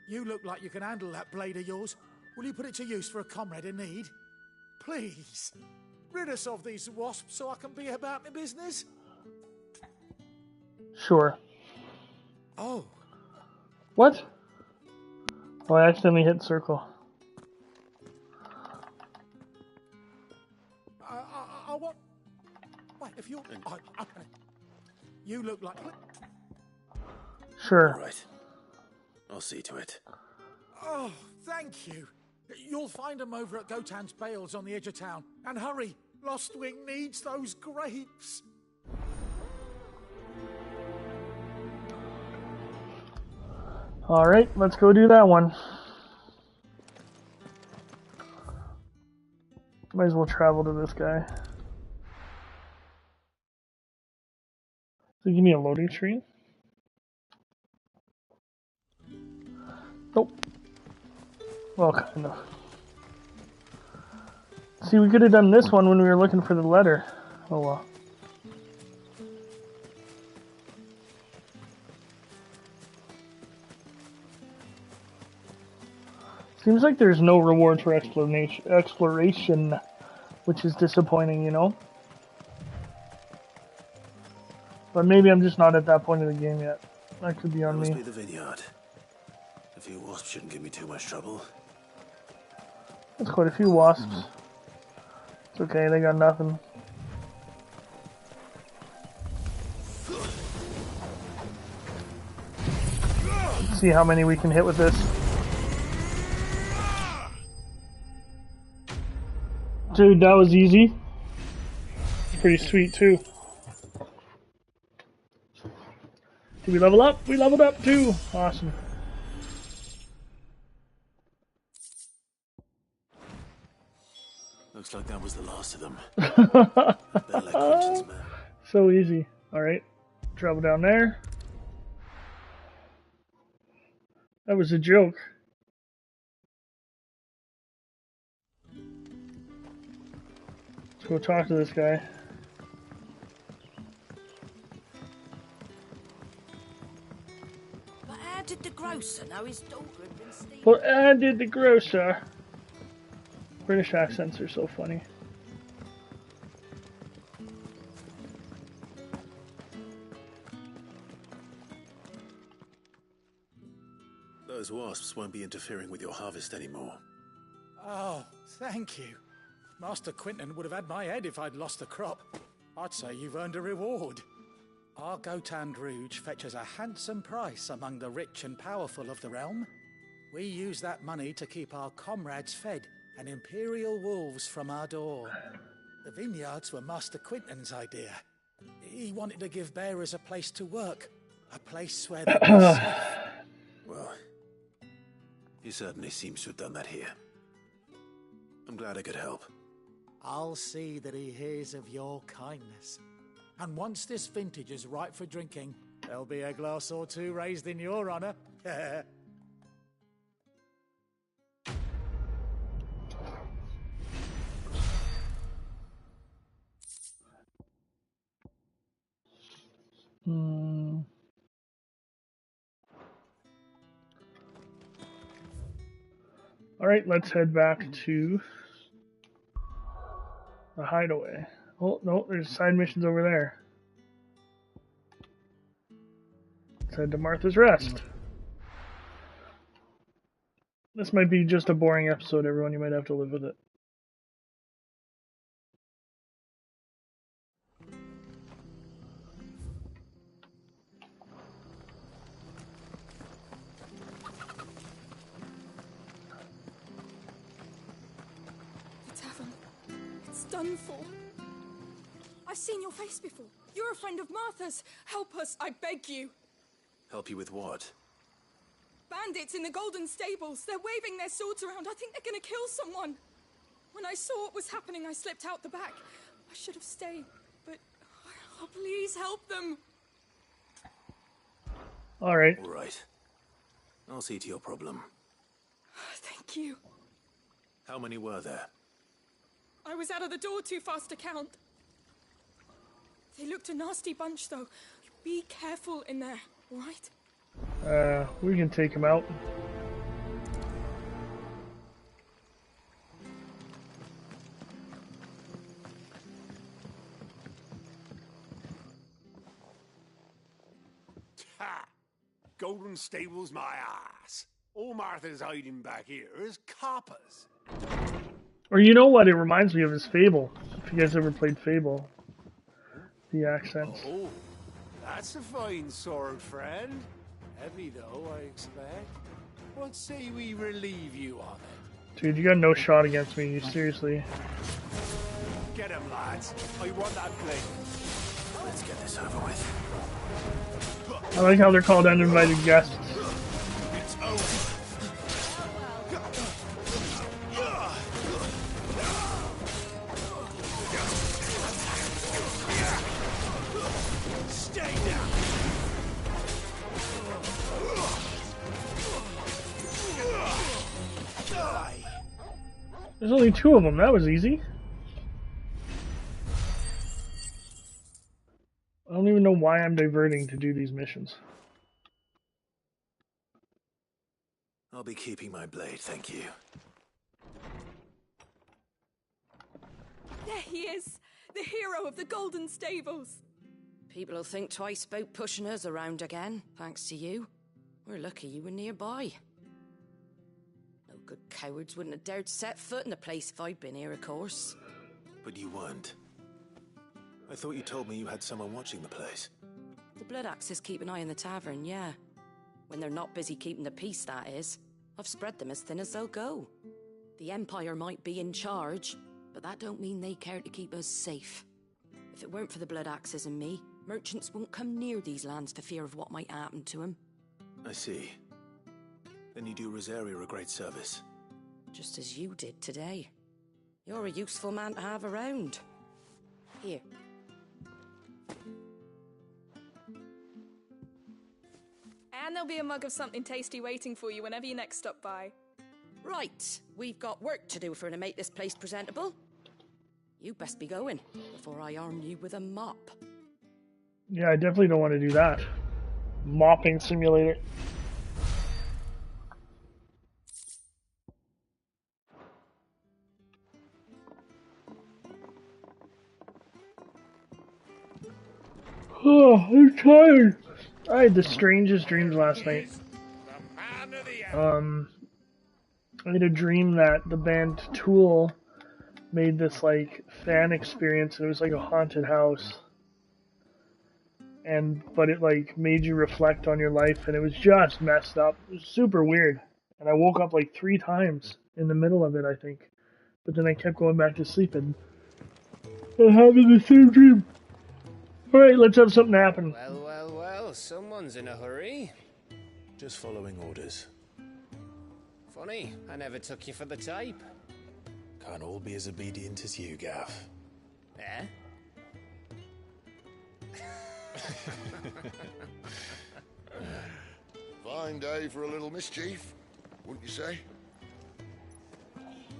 You look like you can handle that blade of yours. Will you put it to use for a comrade in need? Please, rid us of these wasps so I can be about my business. Sure. Oh. What? Oh, I accidentally hit circle. I want... Wait, if you're... You look like... Sure. All right. I'll see to it. Oh, thank you. You'll find them over at Gotan's Bales on the edge of town. And hurry, Lostwing needs those grapes. Alright, let's go do that one. Might as well travel to this guy. So give me a loading screen? Nope. Well, kind of. See, we could have done this one when we were looking for the letter. Oh well. Seems like there's no reward for exploration, which is disappointing, you know? But maybe I'm just not at that point of the game yet. That could be on me. Must be the vineyard. A few wasps shouldn't give me too much trouble. That's quite a few wasps. It's okay, they got nothing. Let's see how many we can hit with this. Dude, that was easy. Pretty sweet, too. Did we level up? We leveled up, too. Awesome. Looks like that was the last of them. They're like Quinton's men. So easy. Alright. Travel down there. That was a joke. Let's go talk to this guy. But how did the grocer know his daughter had been stealing? But how did the grocer? British accents are so funny. Those wasps won't be interfering with your harvest anymore. Oh, thank you. Master Quinton would have had my head if I'd lost the crop. I'd say you've earned a reward. Our Gotan Rouge fetches a handsome price among the rich and powerful of the realm. We use that money to keep our comrades fed and imperial wolves from our door. The vineyards were Master Quinton's idea. He wanted to give bearers a place to work, a place where they'd be safe. Well, he certainly seems to have done that here. I'm glad I could help. I'll see that he hears of your kindness. And once this vintage is ripe for drinking, there'll be a glass or two raised in your honor. Alright, let's head back to the hideaway. Oh, no, there's side missions over there. Let's head to Martha's Rest. This might be just a boring episode, everyone. You might have to live with it. The tavern. It's done for. I've seen your face before. You're a friend of Martha's. Help us, I beg you. Help you with what? Bandits in the Golden Stables. They're waving their swords around. I think they're gonna kill someone. When I saw what was happening, I slipped out the back. I should have stayed, but... Oh, please help them. Alright. All right. I'll see to your problem. Thank you. How many were there? I was out of the door too fast to count. They looked a nasty bunch, though. Be careful in there, all right? We can take him out. Ha! Golden Stable's my ass. All Martha's hiding back here is coppers. Or you know what? It reminds me of his Fable. If you guys ever played Fable. The accents. Oh, that's a fine sword, friend. Heavy though, I expect. What say we relieve you of it? Dude, you got no shot against me. You seriously. Get him, lads. I want that blade. Let's get this over with. I like how they're called uninvited guests. It's over. Stay down. There's only 2 of them. That was easy. I don't even know why I'm diverting to do these missions. I'll be keeping my blade, thank you. There he is, the hero of the Golden Stables. People will think twice about pushing us around again, thanks to you. We're lucky you were nearby. No good cowards wouldn't have dared set foot in the place if I'd been here, of course. But you weren't. I thought you told me you had someone watching the place. The Blood Axes keep an eye on the tavern, yeah. When they're not busy keeping the peace, that is. I've spread them as thin as they'll go. The Empire might be in charge, but that don't mean they care to keep us safe. If it weren't for the Blood Axes and me, merchants won't come near these lands for fear of what might happen to them. I see. Then you do Rosaria a great service. Just as you did today. You're a useful man to have around. Here. And there'll be a mug of something tasty waiting for you whenever you next stop by. Right, we've got work to do if we're to make this place presentable. You best be going, before I arm you with a mop. Yeah, I definitely don't want to do that. Mopping simulator. Oh, I'm tired. I had the strangest dreams last night. I had a dream that the band Tool made this like fan experience, and it was like a haunted house. But it like made you reflect on your life, and it was just messed up. It was super weird. And I woke up like 3 times in the middle of it, I think. But then I kept going back to sleep and having the same dream. Alright, let's have something happen. Well, someone's in a hurry. Just following orders. Funny, I never took you for the type. Can't all be as obedient as you, Gav. Eh? Fine day for a little mischief, wouldn't you say?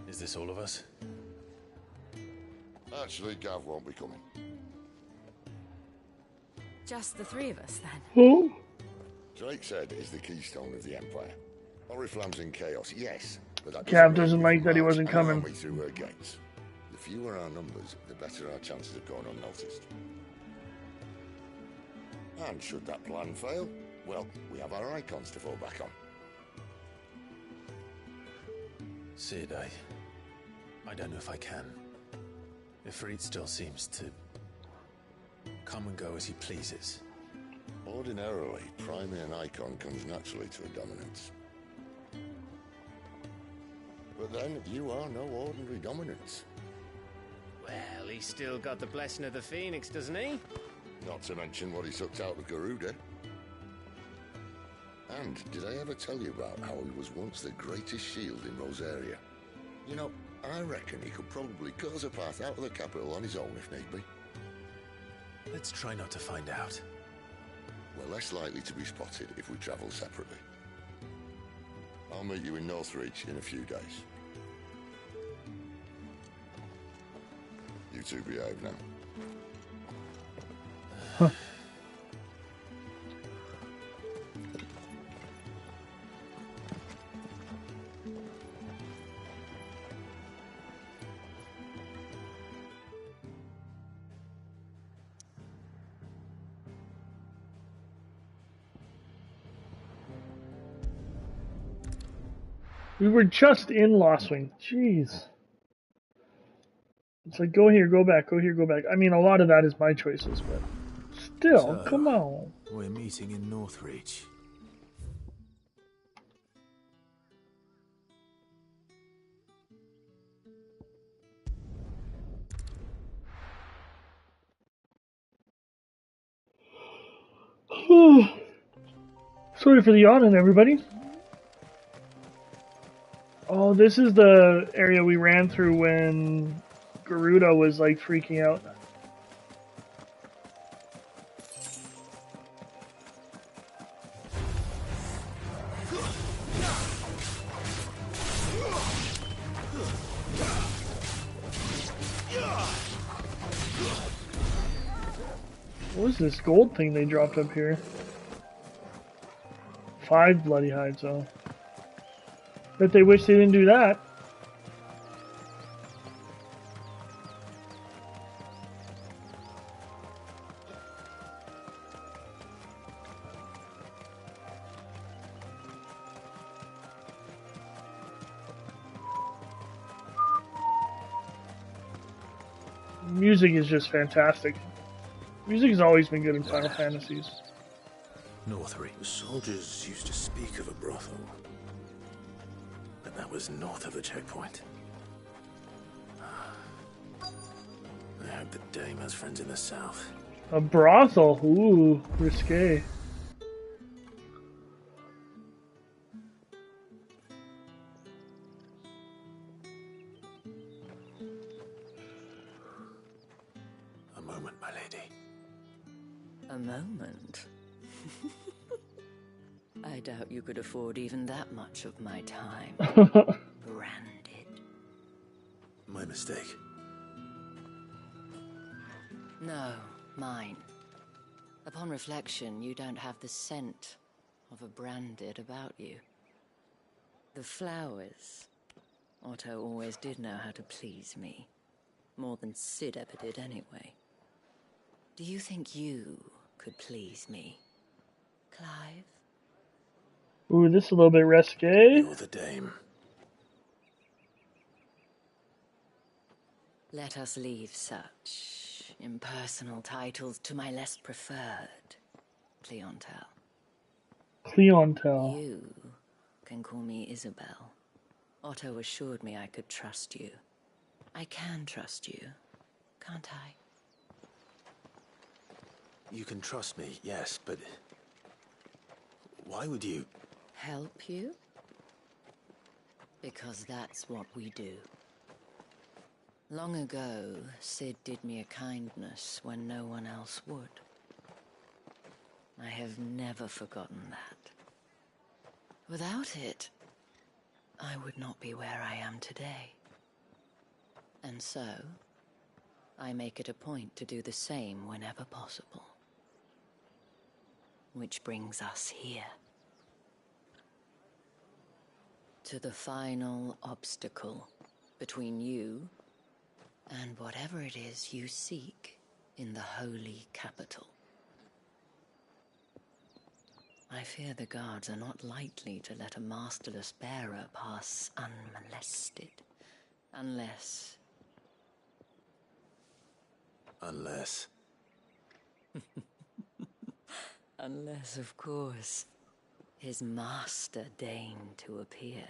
Is this all of us? Actually, Gav won't be coming. Just the 3 of us, then? Who? Drake's Head is the keystone of the Empire. Oriflamme's in chaos, yes, but that Gav doesn't like that he wasn't coming. Through her gates. The fewer our numbers, the better our chances of going unnoticed. And should that plan fail, well, we have our icons to fall back on. Sid, I don't know if I can. Ifrit still seems to come and go as he pleases. Ordinarily, priming an icon comes naturally to a dominance. But then, you are no ordinary dominance. Well, he's still got the blessing of the Phoenix, doesn't he? Not to mention what he sucked out of Garuda. And did I ever tell you about how he was once the greatest shield in Rosaria? You know, I reckon he could probably cut us a path out of the capital on his own if need be. Let's try not to find out. We're less likely to be spotted if we travel separately. I'll meet you in Northreach in a few days. You two behave now. Huh. We were just in Lostwing. Jeez. It's like, go here, go back, go here, go back. I mean, a lot of that is my choices, but still, So, come on. We're meeting in Northreach. Sorry for the yawning, everybody. Oh, this is the area we ran through when Garuda was like freaking out. What was this gold thing they dropped up here? 5 bloody hides, though. Bet they wish they didn't do that. Music is just fantastic. Music has always been good in Final Fantasies. Northreach. The soldiers used to speak of a brothel. But that was north of the checkpoint. I hope the dame has friends in the south. A brothel? Ooh, risque. A moment, my lady. A moment? I doubt you could afford even that much of my time. Branded. My mistake. No, mine. Upon reflection, you don't have the scent of a branded about you. The flowers. Otto always did know how to please me. More than Sid ever did anyway. Do you think you could please me, Clive? Ooh, this is a little bit risque. You're the dame. Let us leave such impersonal titles to my less preferred clientele. Clientele. You can call me Isabel. Otto assured me I could trust you. I can trust you, can't I? You can trust me, yes, but why would you? Help you? Because that's what we do. Long ago, Sid did me a kindness when no one else would. I have never forgotten that. Without it, I would not be where I am today. And so, I make it a point to do the same whenever possible. Which brings us here. To the final obstacle between you and whatever it is you seek in the holy capital. I fear the guards are not likely to let a masterless bearer pass unmolested. Unless... Unless, of course, his master deigned to appear.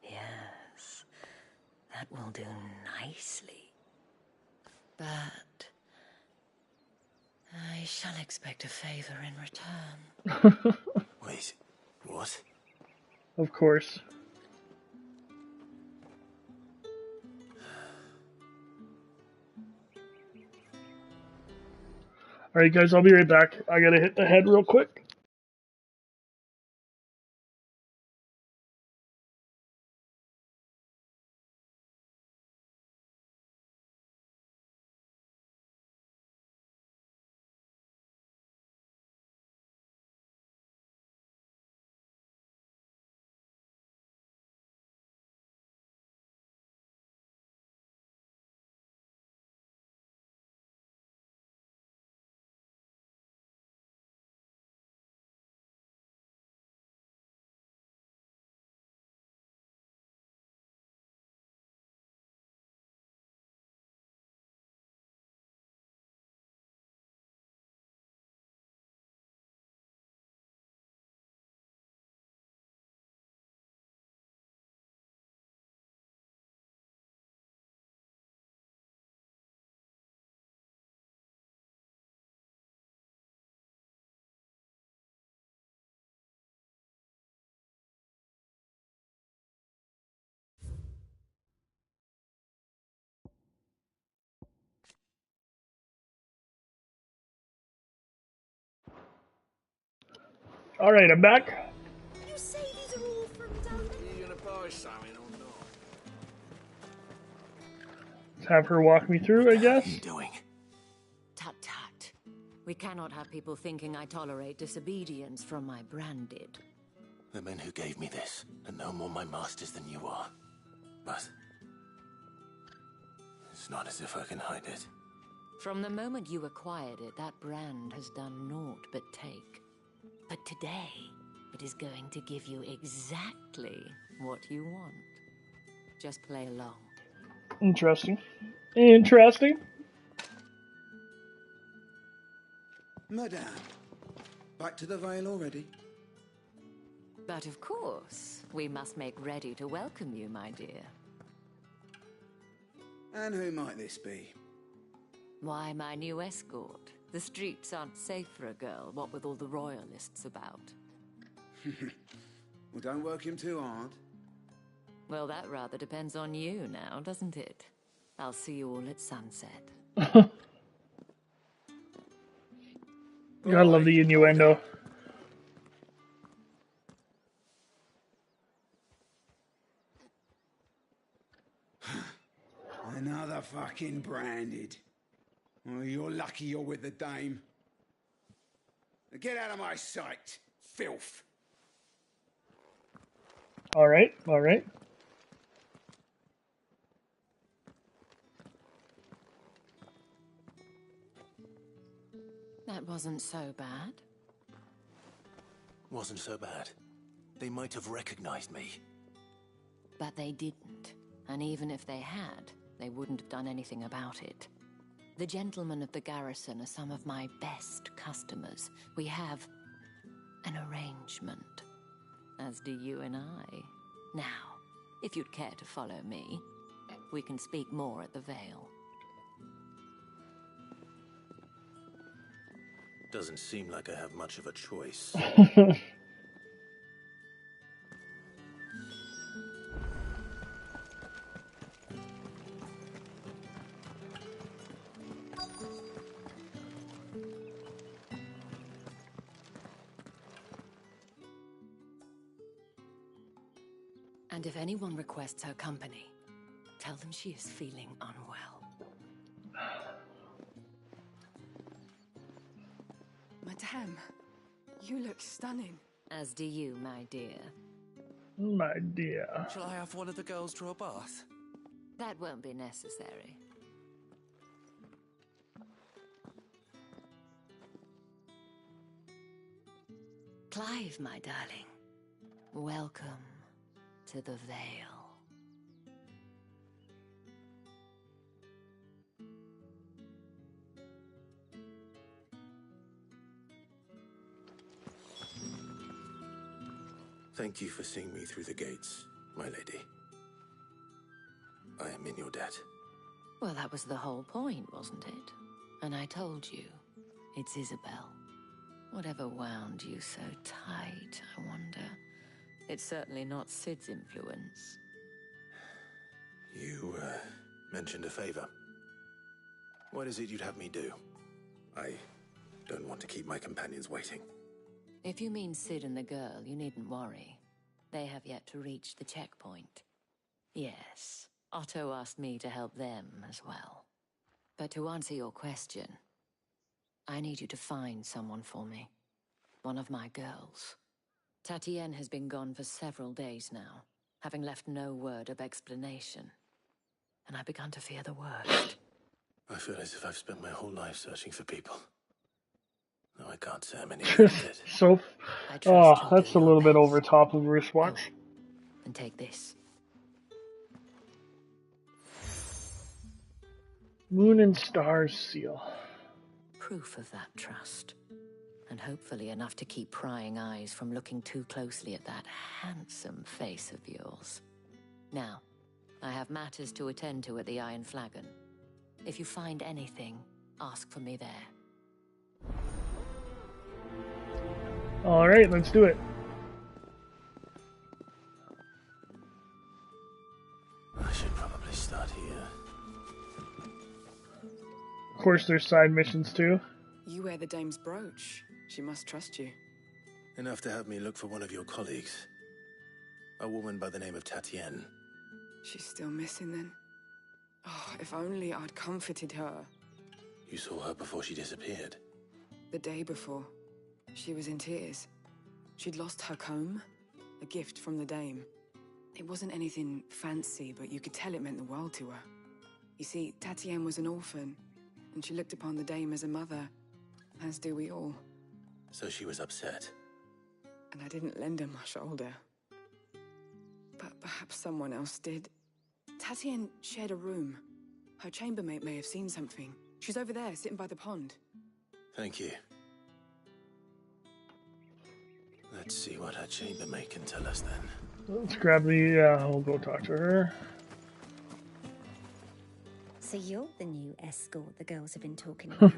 Yes, that will do nicely. But I shall expect a favor in return. Wait, what? Of course. Alright guys, I'll be right back. I gotta hit the head real quick. Alright, I'm back. You say these are all from down there? Are you gonna buy something or not? Let's have her walk me through, I guess. What are you doing? Tut tut. We cannot have people thinking I tolerate disobedience from my branded. The men who gave me this are no more my masters than you are. But it's not as if I can hide it. From the moment you acquired it, that brand has done naught but take. But today, it is going to give you exactly what you want. Just play along. Interesting. Interesting. Madame, back to the Vale already? But of course, we must make ready to welcome you, my dear. And who might this be? Why, my new escort. The streets aren't safe for a girl, what with all the royalists about. Well, don't work him too hard. Well, that rather depends on you now, doesn't it? I'll see you all at sunset. Gotta love the innuendo. Another fucking branded. Oh, you're lucky you're with the dame. Now get out of my sight, filth. Alright, alright. That wasn't so bad. Wasn't so bad. They might have recognized me. But they didn't. And even if they had, they wouldn't have done anything about it. The gentlemen of the garrison are some of my best customers. We have an arrangement, as do you and I. Now, if you'd care to follow me, we can speak more at the Vale. Doesn't seem like I have much of a choice. And if anyone requests her company, tell them she is feeling unwell. Madame, you look stunning. As do you, my dear. My dear. Shall I have one of the girls draw a bath? That won't be necessary. Clive, my darling. Welcome to the Vale. Thank you for seeing me through the gates, my lady. I am in your debt. Well, that was the whole point, wasn't it? And I told you, it's Isabel. Whatever wound you so tight, I wonder. It's certainly not Sid's influence. You, mentioned a favor. What is it you'd have me do? I don't want to keep my companions waiting. If you mean Sid and the girl, you needn't worry. They have yet to reach the checkpoint. Yes, Otto asked me to help them as well. But to answer your question, I need you to find someone for me. One of my girls. Tatienne has been gone for several days now, having left no word of explanation. And I've begun to fear the worst. I feel as if I've spent my whole life searching for people. No, I can't say I'm any good at it. So, that's a little bit over top of wristwatch. And take this. Moon and Stars seal. Proof of that trust. And hopefully enough to keep prying eyes from looking too closely at that handsome face of yours. Now, I have matters to attend to at the Iron Flagon. If you find anything, ask for me there. Alright, let's do it. I should probably start here. Of course, there's side missions too. You wear the dame's brooch. She must trust you. Enough to have me look for one of your colleagues. A woman by the name of Tatienne. She's still missing then. Oh, if only I'd comforted her. You saw her before she disappeared? The day before. She was in tears. She'd lost her comb, a gift from the dame. It wasn't anything fancy, but you could tell it meant the world to her. You see, Tatienne was an orphan, and she looked upon the dame as a mother, as do we all. So she was upset. And I didn't lend her my shoulder. But perhaps someone else did. Tatienne shared a room. Her chambermaid may have seen something. She's over there, sitting by the pond. Thank you. Let's see what her chambermaid can tell us then. Let's grab the, we'll go talk to her. So you're the new escort the girls have been talking about.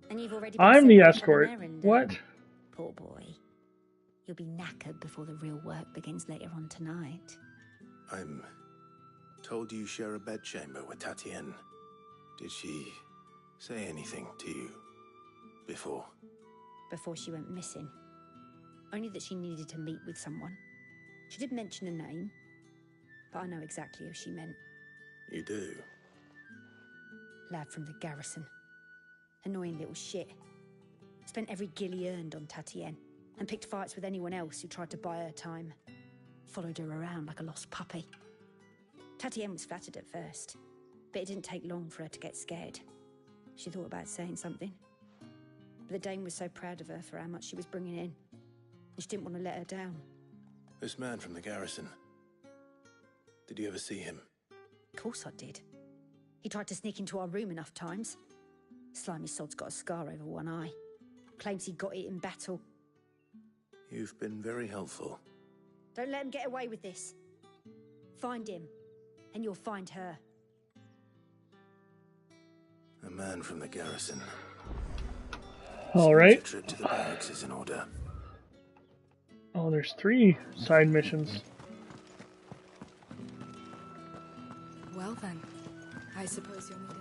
And you've already been I'm the sent off on escort. an errand, What? Poor boy. You'll be knackered before the real work begins later on tonight. I'm told you share a bedchamber with Tatienne. Did she say anything to you before? Before she went missing. Only that she needed to meet with someone. She did mention a name, but I know exactly who she meant. You do? Lad from the garrison. Annoying little shit. Spent every gil he earned on Tatienne, and picked fights with anyone else who tried to buy her time. Followed her around like a lost puppy. Tatienne was flattered at first, but it didn't take long for her to get scared. She thought about saying something, but the dame was so proud of her for how much she was bringing in, and she didn't want to let her down. This man from the garrison. Did you ever see him? Of course I did. He tried to sneak into our room enough times. Slimy sod's got a scar over one eye. Claims he got it in battle. You've been very helpful. Don't let him get away with this. Find him, and you'll find her. A man from the garrison. All right. A trip to the barracks is in order. Oh, there's 3 side missions. Well then, I suppose you'll need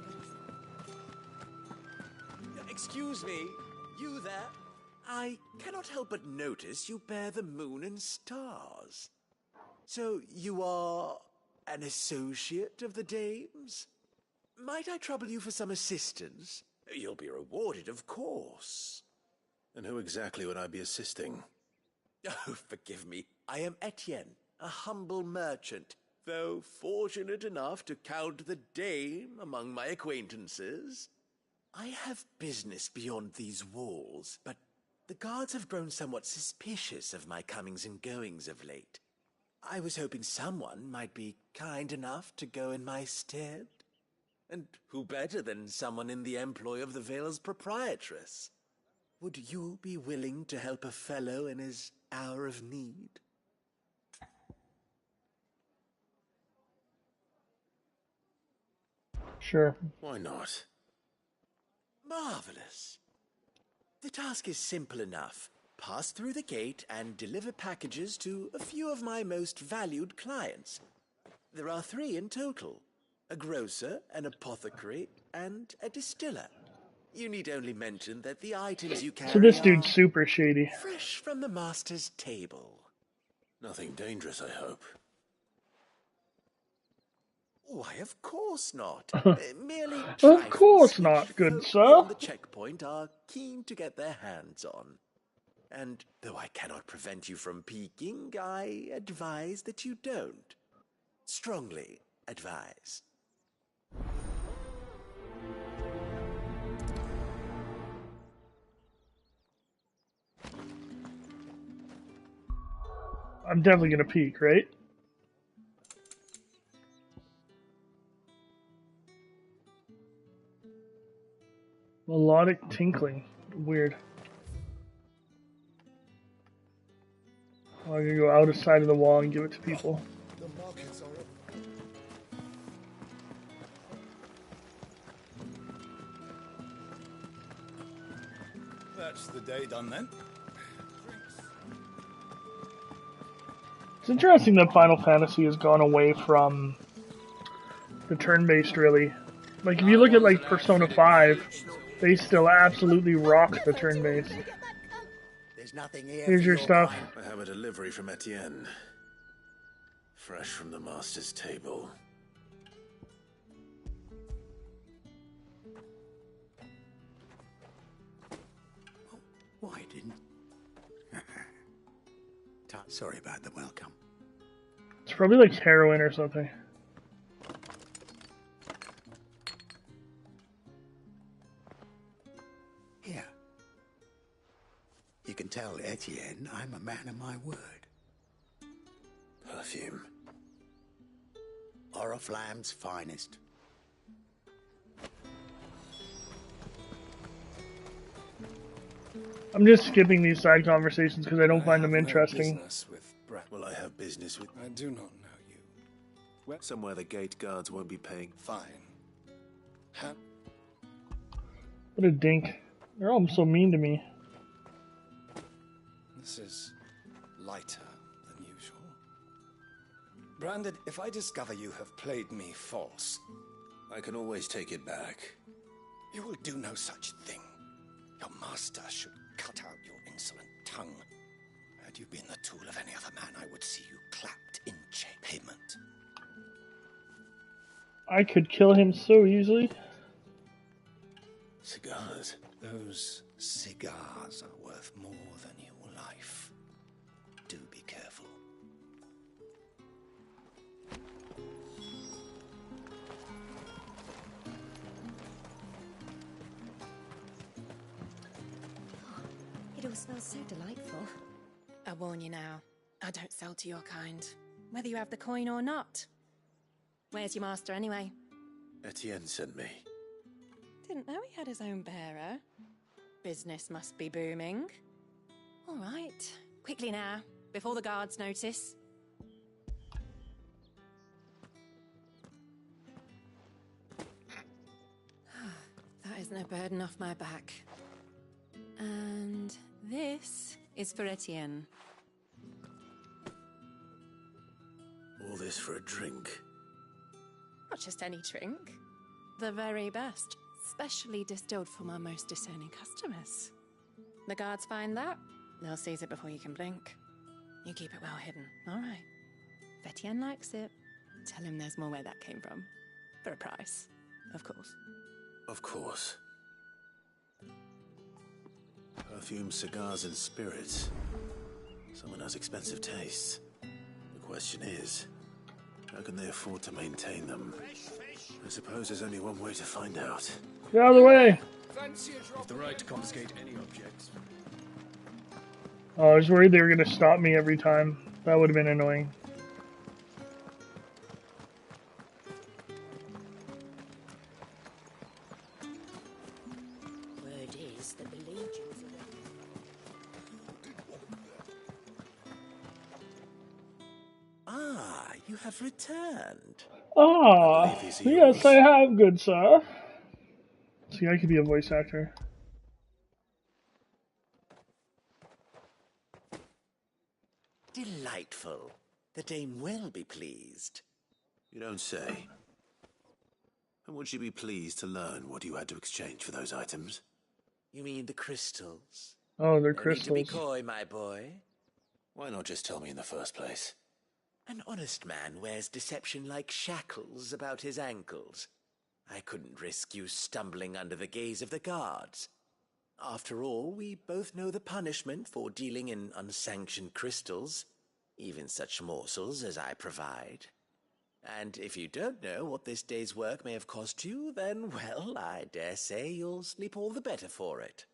it. Excuse me, you there? I cannot help but notice you bear the moon and stars. So you are an associate of the dame's? Might I trouble you for some assistance? You'll be rewarded, of course. And who exactly would I be assisting? Oh, forgive me. I am Etienne, a humble merchant, though fortunate enough to count the dame among my acquaintances. I have business beyond these walls, but the guards have grown somewhat suspicious of my comings and goings of late. I was hoping someone might be kind enough to go in my stead. And who better than someone in the employ of the Vale's proprietress? Would you be willing to help a fellow in his hour of need? Sure. Why not? Marvelous. The task is simple enough. Pass through the gate and deliver packages to a few of my most valued clients. There are 3 in total. A grocer, an apothecary, and a distiller. You need only mention that the items you carry So this dude's are super shady. fresh from the master's table. Nothing dangerous, I hope. Why, of course not. Merely Of trifles course which not, good folk sir. beyond the checkpoint are keen to get their hands on. And though I cannot prevent you from peeking, I advise that you don't. Strongly advise. I'm definitely gonna peek, right? Melodic tinkling. Weird. Oh, I'm gonna go out of side of the wall and give it to people. The markets are up. That's the day done then. It's interesting that Final Fantasy has gone away from the turn-based, really. Like, if you look at, like, Persona 5, they still absolutely rock the turn-based. There's There's nothing here Here's for your stuff. kind. I have a delivery from Etienne. Fresh from the master's table. Why didn't... Sorry about the welcome. It's probably like heroin or something. Here. You can tell Etienne I'm a man of my word. Perfume. Oriflamme's finest. I'm just skipping these side conversations because I don't find them interesting. Well, I have business with... I do not know you. Somewhere the gate guards won't be paying. Fine. What a dink. They're all so mean to me. This is lighter than usual. Branded, if I discover you have played me false... I can always take it back. You will do no such thing. Your master should cut out your insolent tongue. Had you been the tool of any other man, I would see you clapped in payment. I could kill him so easily. Cigars. Those cigars are worth more than your life. Do be careful. It all smells so delightful. I warn you now, I don't sell to your kind, whether you have the coin or not. Where's your master anyway? Etienne sent me. Didn't know he had his own bearer. Business must be booming. All right, quickly now, before the guards notice. That is no burden off my back. And this is for Etienne. All this for a drink. Not just any drink. The very best. Specially distilled for my most discerning customers. The guards find that, they'll seize it before you can blink. You keep it well hidden, all right? If Etienne likes it, tell him there's more where that came from. For a price, of course. Of course. Perfume, cigars, and spirits. Someone has expensive tastes. The question is, how can they afford to maintain them? I suppose there's only one way to find out. Get out of the way! With the right to confiscate any objects. Oh, I was worried they were going to stop me every time. That would have been annoying. Word is that the legions Ah, you have returned. Ah, yes, I have, good sir. See, I could be a voice actor. Delightful. The dame will be pleased. You don't say. And would she be pleased to learn what you had to exchange for those items? You mean the crystals? Oh, they're No need to be crystals. coy, my boy. Why not just tell me in the first place? An honest man wears deception like shackles about his ankles. I couldn't risk you stumbling under the gaze of the guards. After all, we both know the punishment for dealing in unsanctioned crystals, even such morsels as I provide. And if you don't know what this day's work may have cost you, then, well, I dare say you'll sleep all the better for it.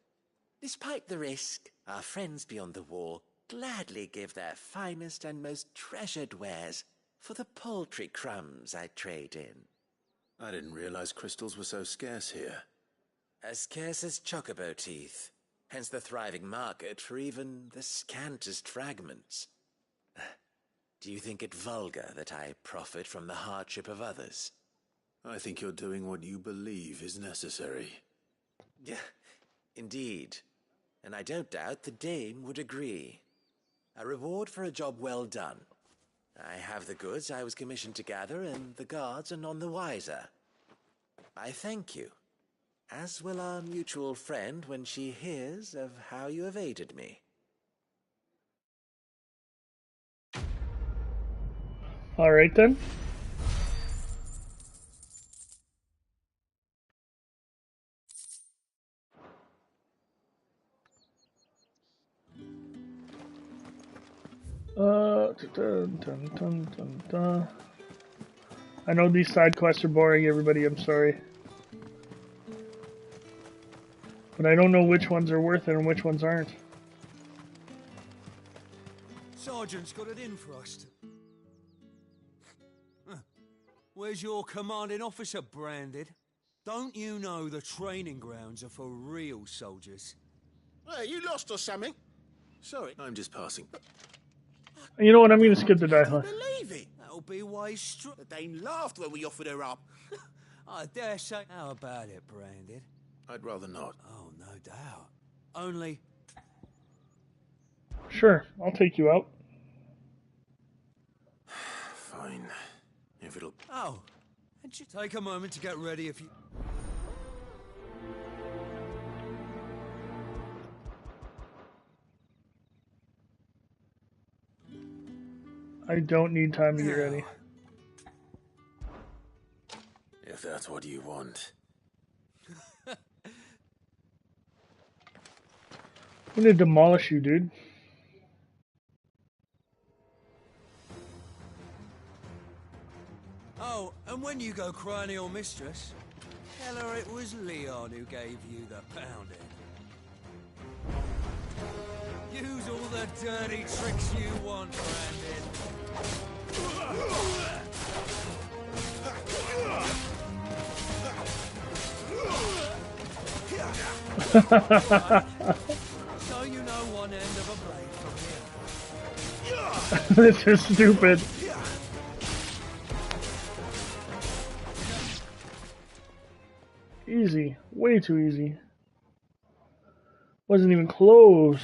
Despite the risk, our friends beyond the wall gladly give their finest and most treasured wares for the paltry crumbs I trade in. I didn't realize crystals were so scarce here. As scarce as chocobo teeth, hence the thriving market for even the scantest fragments. Do you think it vulgar that I profit from the hardship of others? I think you're doing what you believe is necessary. Yeah, indeed. And I don't doubt the dame would agree. A reward for a job well done. I have the goods I was commissioned to gather, and the guards are none the wiser. I thank you, as will our mutual friend when she hears of how you have aided me. Alright then. I know these side quests are boring, everybody, I'm sorry. But I don't know which ones are worth it and which ones aren't. Sergeant's got it in for us. Where's your commanding officer, Branded? Don't you know the training grounds are for real soldiers? Hey, you lost or something? Sorry. I'm just passing. You know what, I'm gonna skip the dialogue. Believe it. That'll be why The Dane laughed when we offered her up. I dare say. How about it, Branded? I'd rather not. Oh, no doubt. Only... Sure, I'll take you out. Fine. If it'll... Oh, and you take a moment to get ready if you... I don't need time to get ready. If that's what you want. I'm gonna demolish you, dude. Oh, and when you go crying to your mistress, tell her it was Leon who gave you the pounding. Use all the dirty tricks you want, Brandon. So you know one end of a blade from here. This is stupid. Easy. Way too easy. Wasn't even close.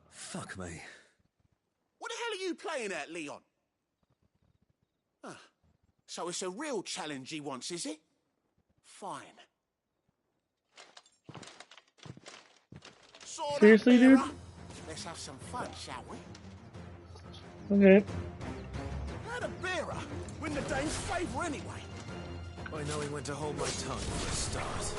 Fuck me. What the hell are you playing at, Leon? Ah, so it's a real challenge he wants, is it? Fine. Sword Seriously, up, dude? bearer. Let's have some fun, shall we? Okay. How'd a bearer win the Dane's favour anyway? By knowing when to hold my tongue for a start.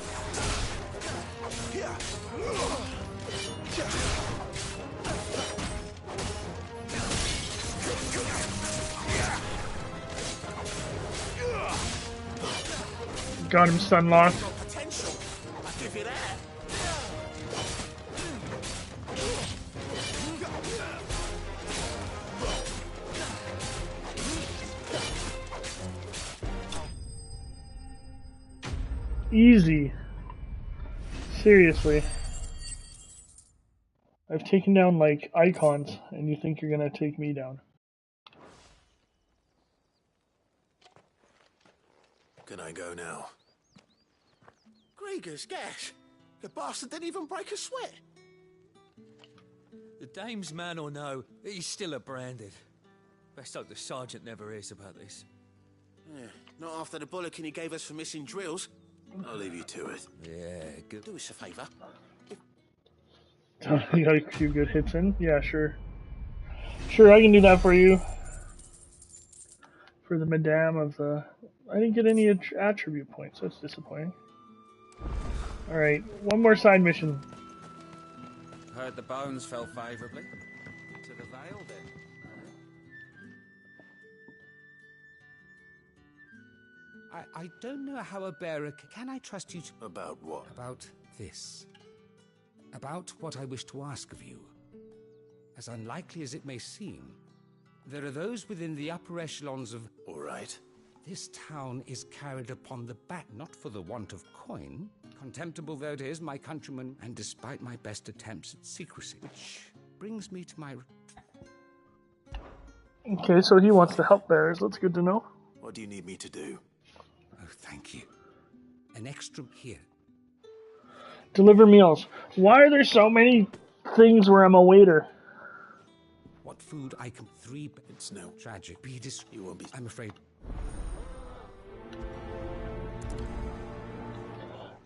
Got him stun locked. Potential. I give you that. Easy. Seriously. I've taken down like icons, and you think you're gonna take me down. Can I go now? Grieger's gas. The bastard didn't even break a sweat. The dame's man or no, he's still a Branded. Best hope the sergeant never hears about this. Yeah, not after the bollocking he gave us for missing drills. I'll leave you to it. Yeah, good. Do us a favour. You got a few good hits in? Yeah, sure. Sure, I can do that for you. For the Madame of the... I didn't get any attribute points. That's disappointing. Alright, one more side mission. Heard the bones fell favourably. To the Vale, then. I don't know how a bearer... Can I trust you to... About what? About this. About what I wish to ask of you. As unlikely as it may seem, there are those within the upper echelons of... All right. This town is carried upon the back, not for the want of coin. Contemptible though it is, my countrymen, and despite my best attempts at secrecy. Which brings me to my... Okay, so he wants to help bears. That's good to know. What do you need me to do? Oh, thank you. An extra here. Deliver meals. Why are there so many things where I'm a waiter? What food I can... 3... It's no... Tragic. Be dis... You won't be... I'm afraid...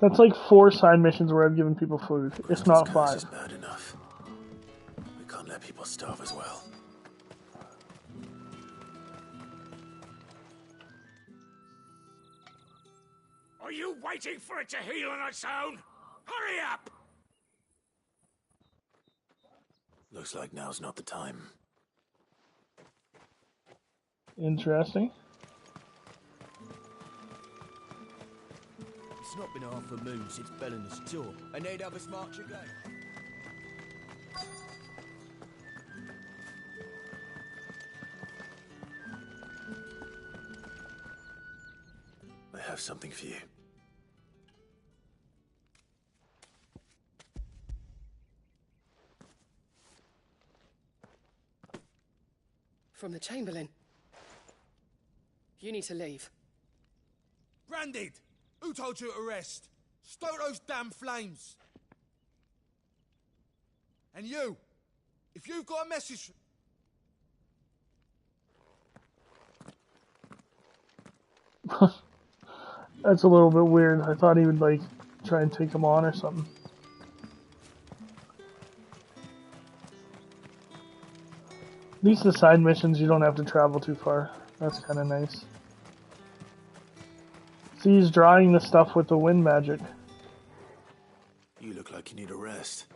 That's like 4 side missions where I've given people food. It's not 5. Is bad enough. We can't let people starve as well. Are you waiting for it to heal on its own? Hurry up! Looks like now's not the time. Interesting. It's not been half a moon since Bellinger's tour, and they'd have us march again. I have something for you. From the Chamberlain. You need to leave. Branded! Who told you to rest? Stoke those damn flames! And you! If you've got a message... That's a little bit weird. I thought he would, like, try and take him on or something. At least the side missions, you don't have to travel too far. That's kind of nice. See, he's drawing the stuff with the wind magic. You look like you need a rest.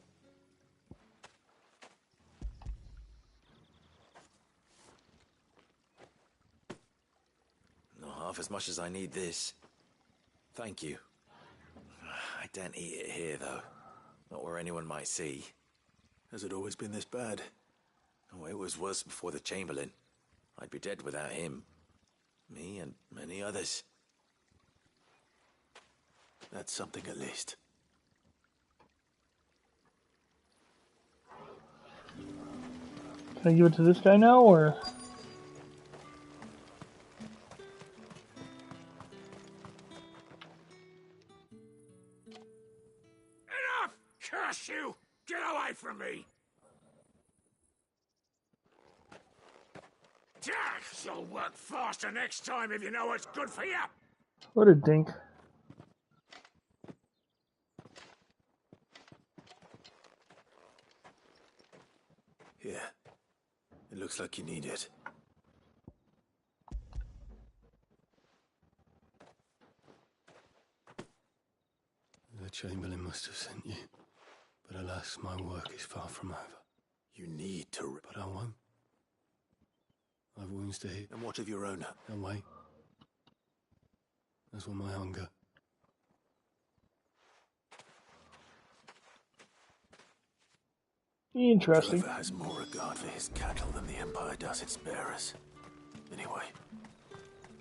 Not half as much as I need this. Thank you. I don't eat it here, though. Not where anyone might see. Has it always been this bad? Oh, it was worse before the Chamberlain. I'd be dead without him. Me and many others. That's something at least. Can I give it to this guy now, or...? Enough! Curse you! Get away from me! You'll work faster next time if you know what's good for you! What a dink. Here. It looks like you need it. The Chamberlain must have sent you. But alas, my work is far from over. You need to... But I won't. I've wounds to heal. And what of your own? They'll wait. As will my hunger. Interesting. Whoever has more regard for his cattle than the Empire does its bearers. Anyway,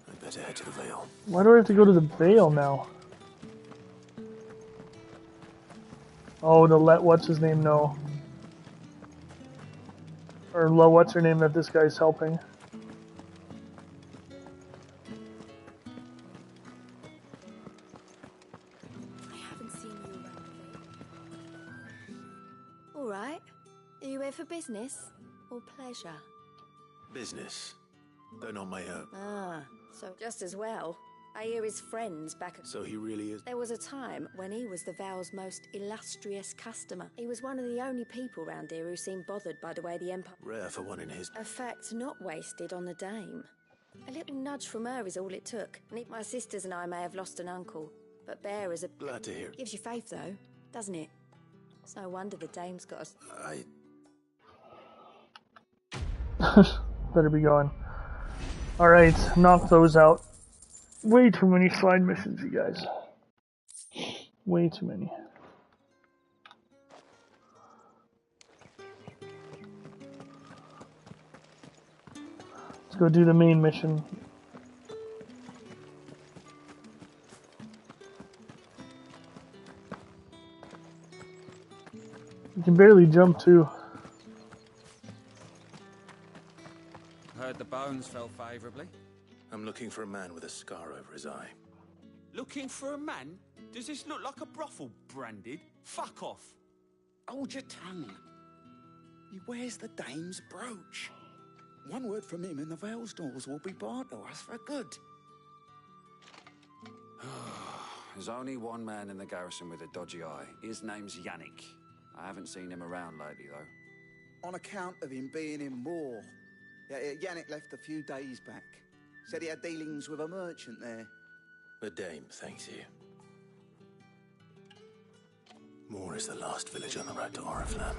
I'd better head to the Vale. Why do I have to go to the Vale now? Oh, to let what's-his-name know. Or what's-her-name that this guy's helping. Alright. Are you here for business or pleasure? Business. Though not my own. Ah, so just as well. I hear his friends back at... So he really is... There was a time when he was the Vale's most illustrious customer. He was one of the only people round here who seemed bothered by the way the Empire... Rare for one in his... A fact not wasted on the dame. A little nudge from her is all it took. My sisters and I may have lost an uncle, but bearers are... Glad to hear it. Gives you faith, though, doesn't it? It's no wonder the dame's got us... Better be going. Alright, knock those out. Way too many slide missions, you guys. Way too many. Let's go do the main mission. You can barely jump too. Heard the bones fell favourably. I'm looking for a man with a scar over his eye. Looking for a man? Does this look like a brothel, Branded? Fuck off. Hold your tongue. He wears the dame's brooch. One word from him and the Vale's doors will be barred to us for good. There's only one man in the garrison with a dodgy eye. His name's Yannick. I haven't seen him around lately, though. On account of him being in war. Yannick left a few days back. Said he had dealings with a merchant there. The dame thanks you. Moor is the last village on the road to Oriflamme.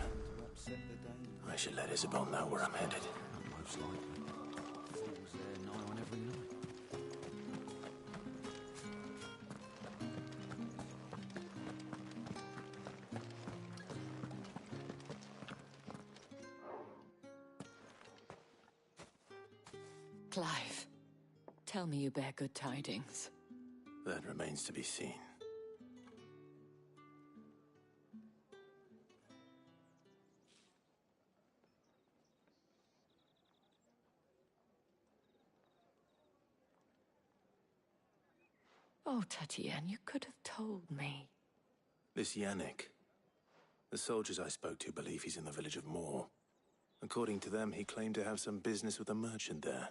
I should let Isabel know where I'm headed. Most likely. Fools there nigh on every night. Clive, tell me you bear good tidings. That remains to be seen. Oh, Tatiana, you could have told me. This Yannick. The soldiers I spoke to believe he's in the village of Moor. According to them, he claimed to have some business with a merchant there.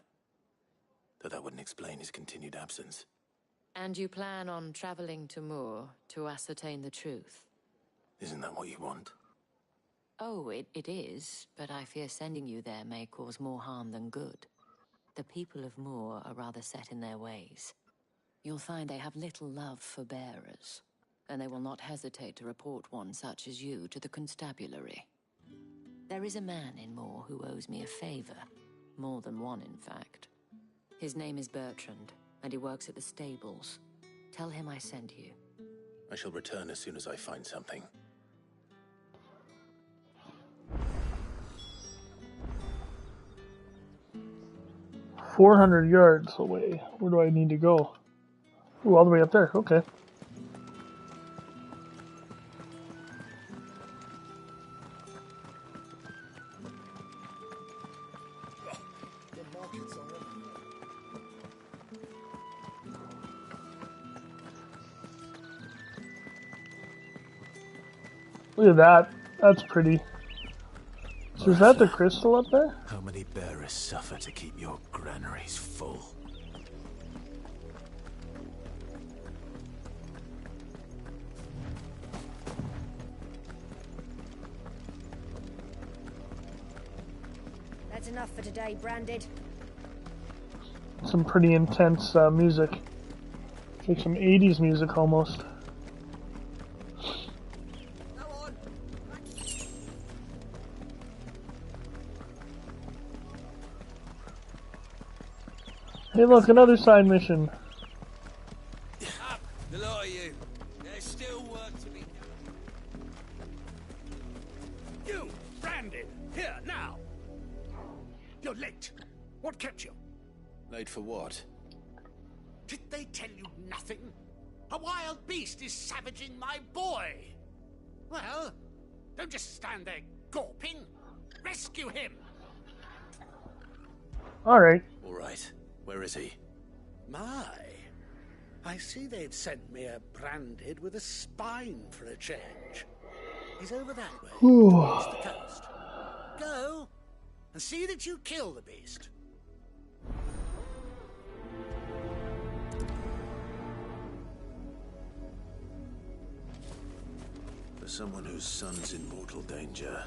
Though that wouldn't explain his continued absence. And you plan on traveling to Moor to ascertain the truth? Isn't that what you want? Oh, it is, but I fear sending you there may cause more harm than good. The people of Moor are rather set in their ways. You'll find they have little love for bearers, and they will not hesitate to report one such as you to the constabulary. There is a man in Moor who owes me a favor. More than one, in fact. His name is Bertrand, and he works at the stables. Tell him I sent you. I shall return as soon as I find something. "400 yards away. Where do I need to go?" Ooh, all the way up there. Okay. Look at that. That's pretty. So is that the crystal up there? How many bearers suffer to keep your granaries full? That's enough for today, Branded. Some pretty intense music. It's like some 80s music almost. Hey look, another side mission. Up, the lot of you. There's still work to be done. You, Branded, here, now. You're late. What kept you? Late for what? Did they tell you nothing? A wild beast is savaging my boy. Well, don't just stand there gawping. Rescue him. Alright. Alright. Where is he? My. I see they've sent me a Branded with a spine for a change. He's over that way, towards the coast. Go, and see that you kill the beast. For someone whose son's in mortal danger,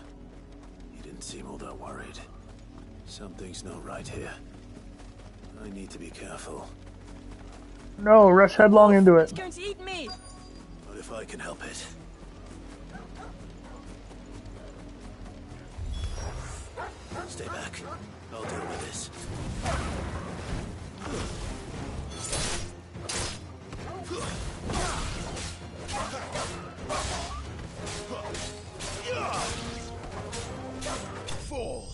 he didn't seem all that worried. Something's not right here. I need to be careful. No, rush headlong into it. It's going to eat me. What if I can help it? Stay back. I'll deal with this. Fall.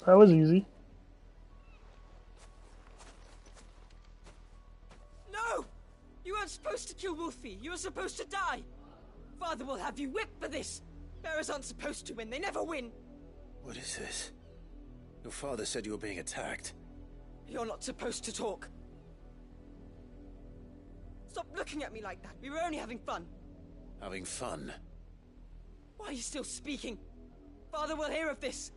That was easy. No! You weren't supposed to kill Wolfie. You were supposed to die. Father will have you whipped for this. Bearers aren't supposed to win. They never win. What is this? Your father said you were being attacked. You're not supposed to talk. Stop looking at me like that. We were only having fun. Having fun? Why are you still speaking? Father will hear of this.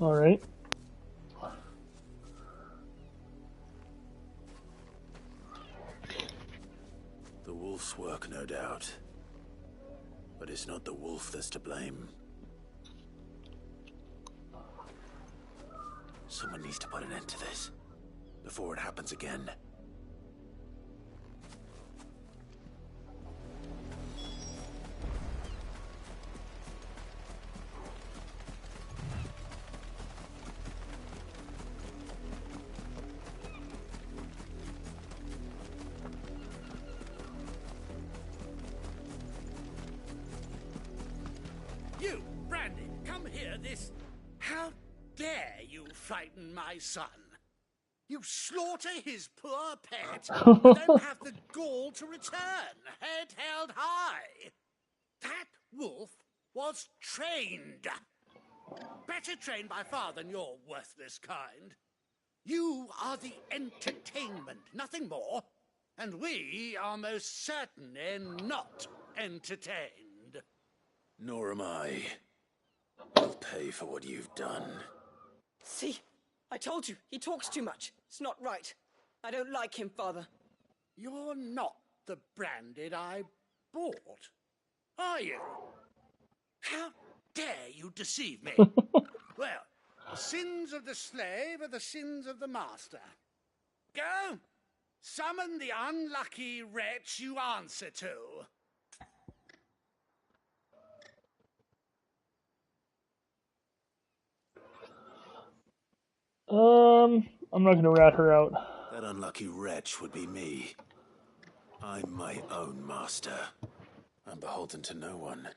Alright. The wolf's work, no doubt. But it's not the wolf that's to blame. Someone needs to put an end to this before it happens again. You, Brandy, come here this... How dare you frighten my son? You slaughter his poor pet, and then have the gall to return, head held high. That wolf was trained. Better trained by far than your worthless kind. You are the entertainment, nothing more. And we are most certainly not entertained. Nor am I. I'll pay for what you've done. See? I told you, he talks too much. It's not right. I don't like him, Father. You're not the Branded I bought, are you? How dare you deceive me? Well, the sins of the slave are the sins of the master. Go, summon the unlucky wretch you answer to. I'm not gonna rat her out. That unlucky wretch would be me. I'm my own master. I'm beholden to no one.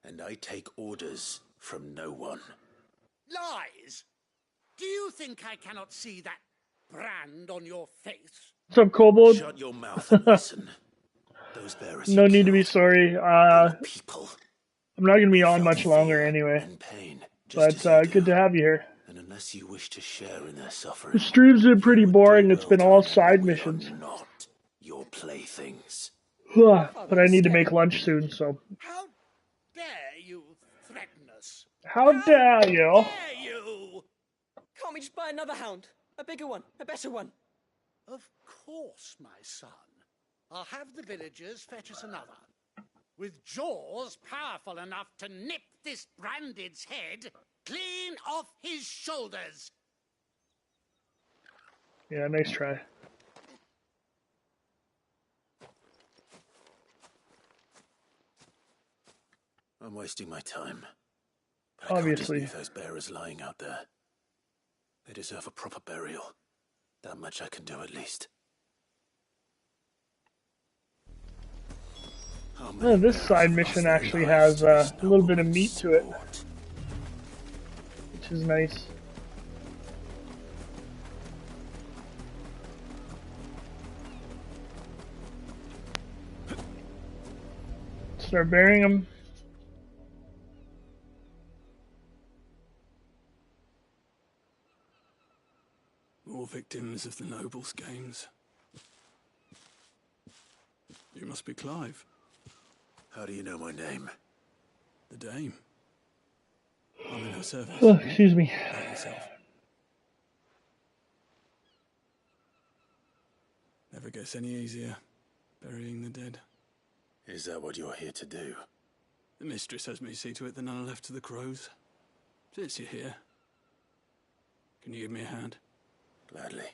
And I take orders from no one. Lies! Do you think I cannot see that brand on your face? What's up, Kobold? Shut your mouth and listen. Those bearers No need to be sorry. I'm not gonna be on much longer anyway. But good to have you here. And unless you wish to share in their suffering, The streams have been pretty boring. It's been all side missions. not your playthings. But I need to make lunch soon, so. How dare you threaten us? How dare you? Dare you? Can't we just buy another hound? A bigger one, a better one. Of course, my son. I'll have the villagers fetch us another. With jaws powerful enough to nip this Branded's head clean off his shoulders. Yeah, nice try. I'm wasting my time. But Obviously. I can't just leave those bearers lying out there. They deserve a proper burial. That much I can do at least. This side mission actually has a little bit of meat to it, which is nice. Start burying them. More victims of the nobles' games. You must be Clive. How do you know my name? The Dame. I'm in her service. Oh, excuse me. Help yourself. Never gets any easier, burying the dead. Is that what you're here to do? The mistress has me see to it that none are left to the crows. Since you're here, can you give me a hand? Gladly.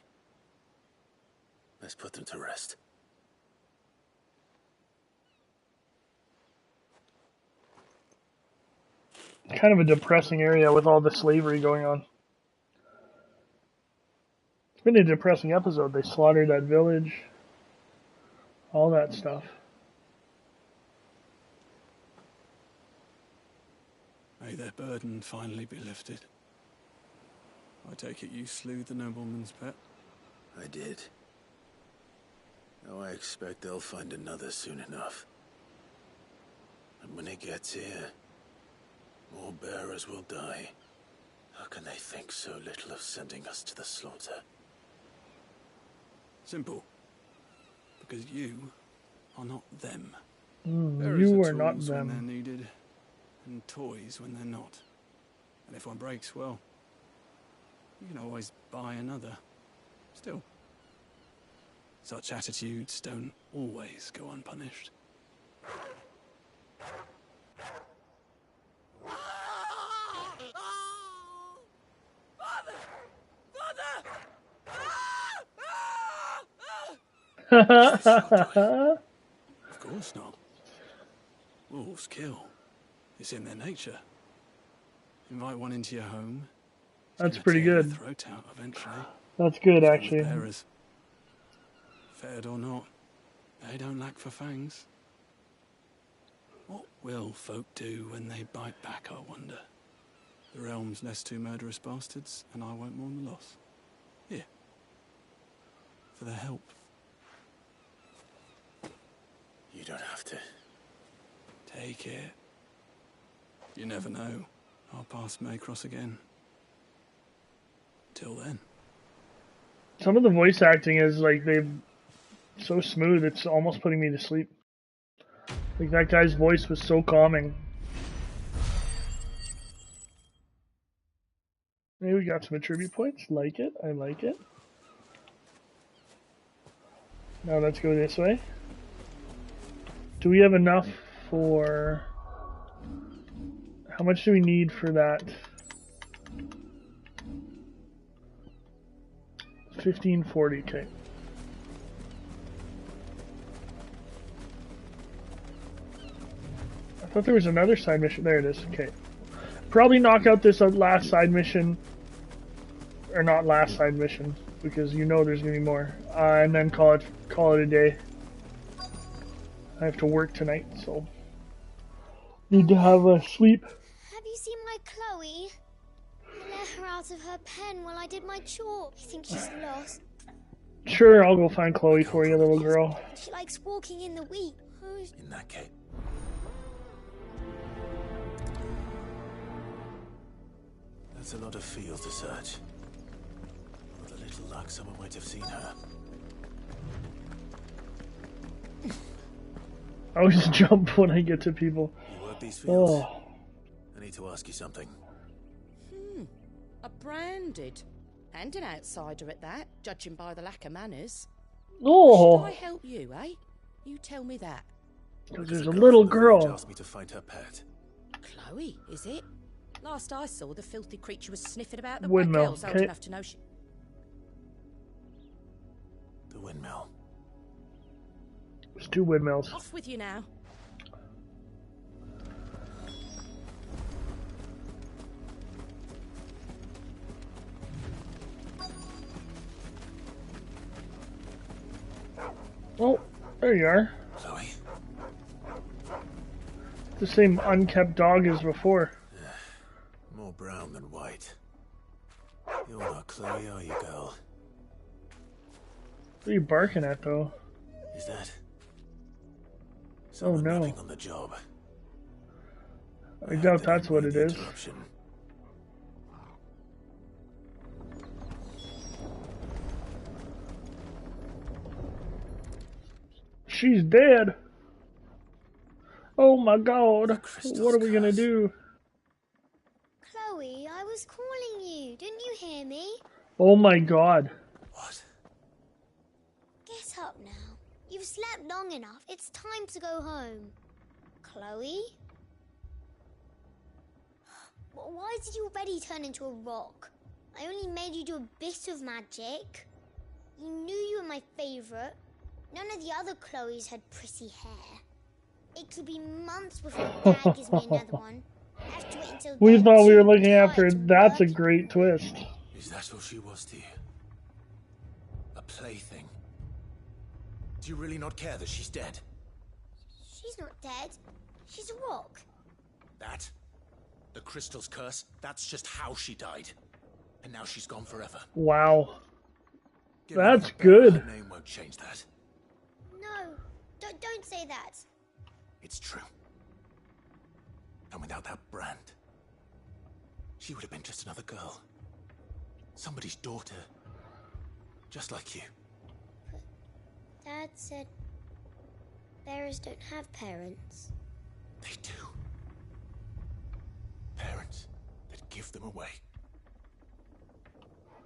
Let's put them to rest. Kind of a depressing area with all the slavery going on. It's been a depressing episode. They slaughtered that village. All that stuff. May their burden finally be lifted. I take it you slew the nobleman's pet? I did. Now I expect they'll find another soon enough. And when it gets here, more bearers will die. How can they think so little of sending us to the slaughter? Simple. Because you are not them. You are not tools when they're them. needed, and toys when they're not. And if one breaks, well, you can always buy another. Still, such attitudes don't always go unpunished. Of course not. Wolves kill. It's in their nature. Invite one into your home. That's pretty good. Throat out eventually. That's good, Same with actually. bearers. Fed or not, they don't lack for fangs. What will folk do when they bite back, I wonder? The realm's less two murderous bastards, and I won't mourn the loss. Here. For their help. You don't have to. Take it. You never know. Our paths may cross again. Till then. Some of the voice acting is like they've so smooth, it's almost putting me to sleep. Like that guy's voice was so calming. Hey, we got some attribute points. Like it. I like it. Now let's go this way. Do we have enough for... How much do we need for that? 1540, okay. I thought there was another side mission. There it is, okay. Probably knock out this last side mission. Or not last side mission, because you know there's gonna be more. And then call it a day. I have to work tonight, so need to have a sleep. Have you seen my Chloe? I let her out of her pen while I did my chalk. I think she's lost. Sure, I'll go find Chloe for you, little girl. She likes walking in the wheat. In that case. That's a lot of field to search. With a little luck, someone might have seen her. I always jump when I get to people. You work these fields? Oh. I need to ask you something. A branded. And an outsider at that, judging by the lack of manners. Oh. Should I help you, eh? You tell me that. Because there's a little girl. Asked me to find her pet. Chloe, is it? Last I saw, the filthy creature was sniffing about the Windmill, girls old okay. enough to know she... The windmill. There's 2 windmills. Off with you now. Oh, there you are. Chloe. The same unkept dog as before. More brown than white. You're not Chloe, are you, girl? What are you barking at, though? Is that? Oh no. On the job. I doubt that's what it is. She's dead. Oh my god. What are we gonna do? Chloe, I was calling you. Didn't you hear me? Oh my god. Get up now. You've slept long enough. It's time to go home. Chloe? Why did you already turn into a rock? I only made you do a bit of magic. You knew you were my favourite. None of the other Chloes had pretty hair. It could be months before Dad gives me another one. I have to wait until We then. thought we were looking after. That's a great twist. Is that all she was to you? A plaything? Do you really not care that she's dead? She's not dead. She's a rock. That? The crystal's curse? That's just how she died. And now she's gone forever. Wow. Giving That's her good. her name won't change that. No, don't say that. It's true. And without that brand, she would have been just another girl. Somebody's daughter. Just like you. Dad said bearers don't have parents. They do. Parents that give them away.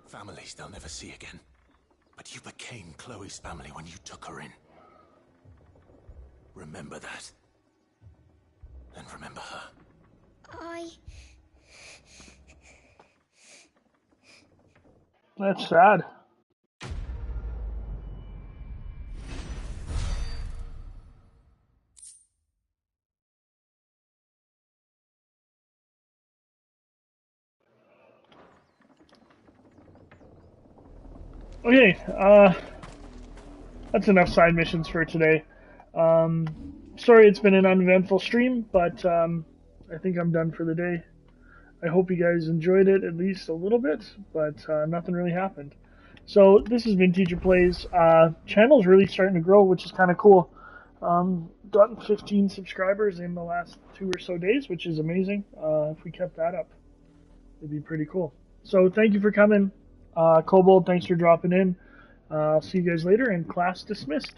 Families they'll never see again. But you became Chloe's family when you took her in. Remember that. And remember her. That's sad. Okay, that's enough side missions for today. Sorry it's been an uneventful stream, but I think I'm done for the day. I hope you guys enjoyed it at least a little bit, but nothing really happened. So this has been Teacher Plays. Channel's really starting to grow, which is kind of cool. Gotten 15 subscribers in the last 2 or so days, which is amazing. If we kept that up, it'd be pretty cool. So thank you for coming. Kobold, thanks for dropping in. I'll see you guys later, and class dismissed.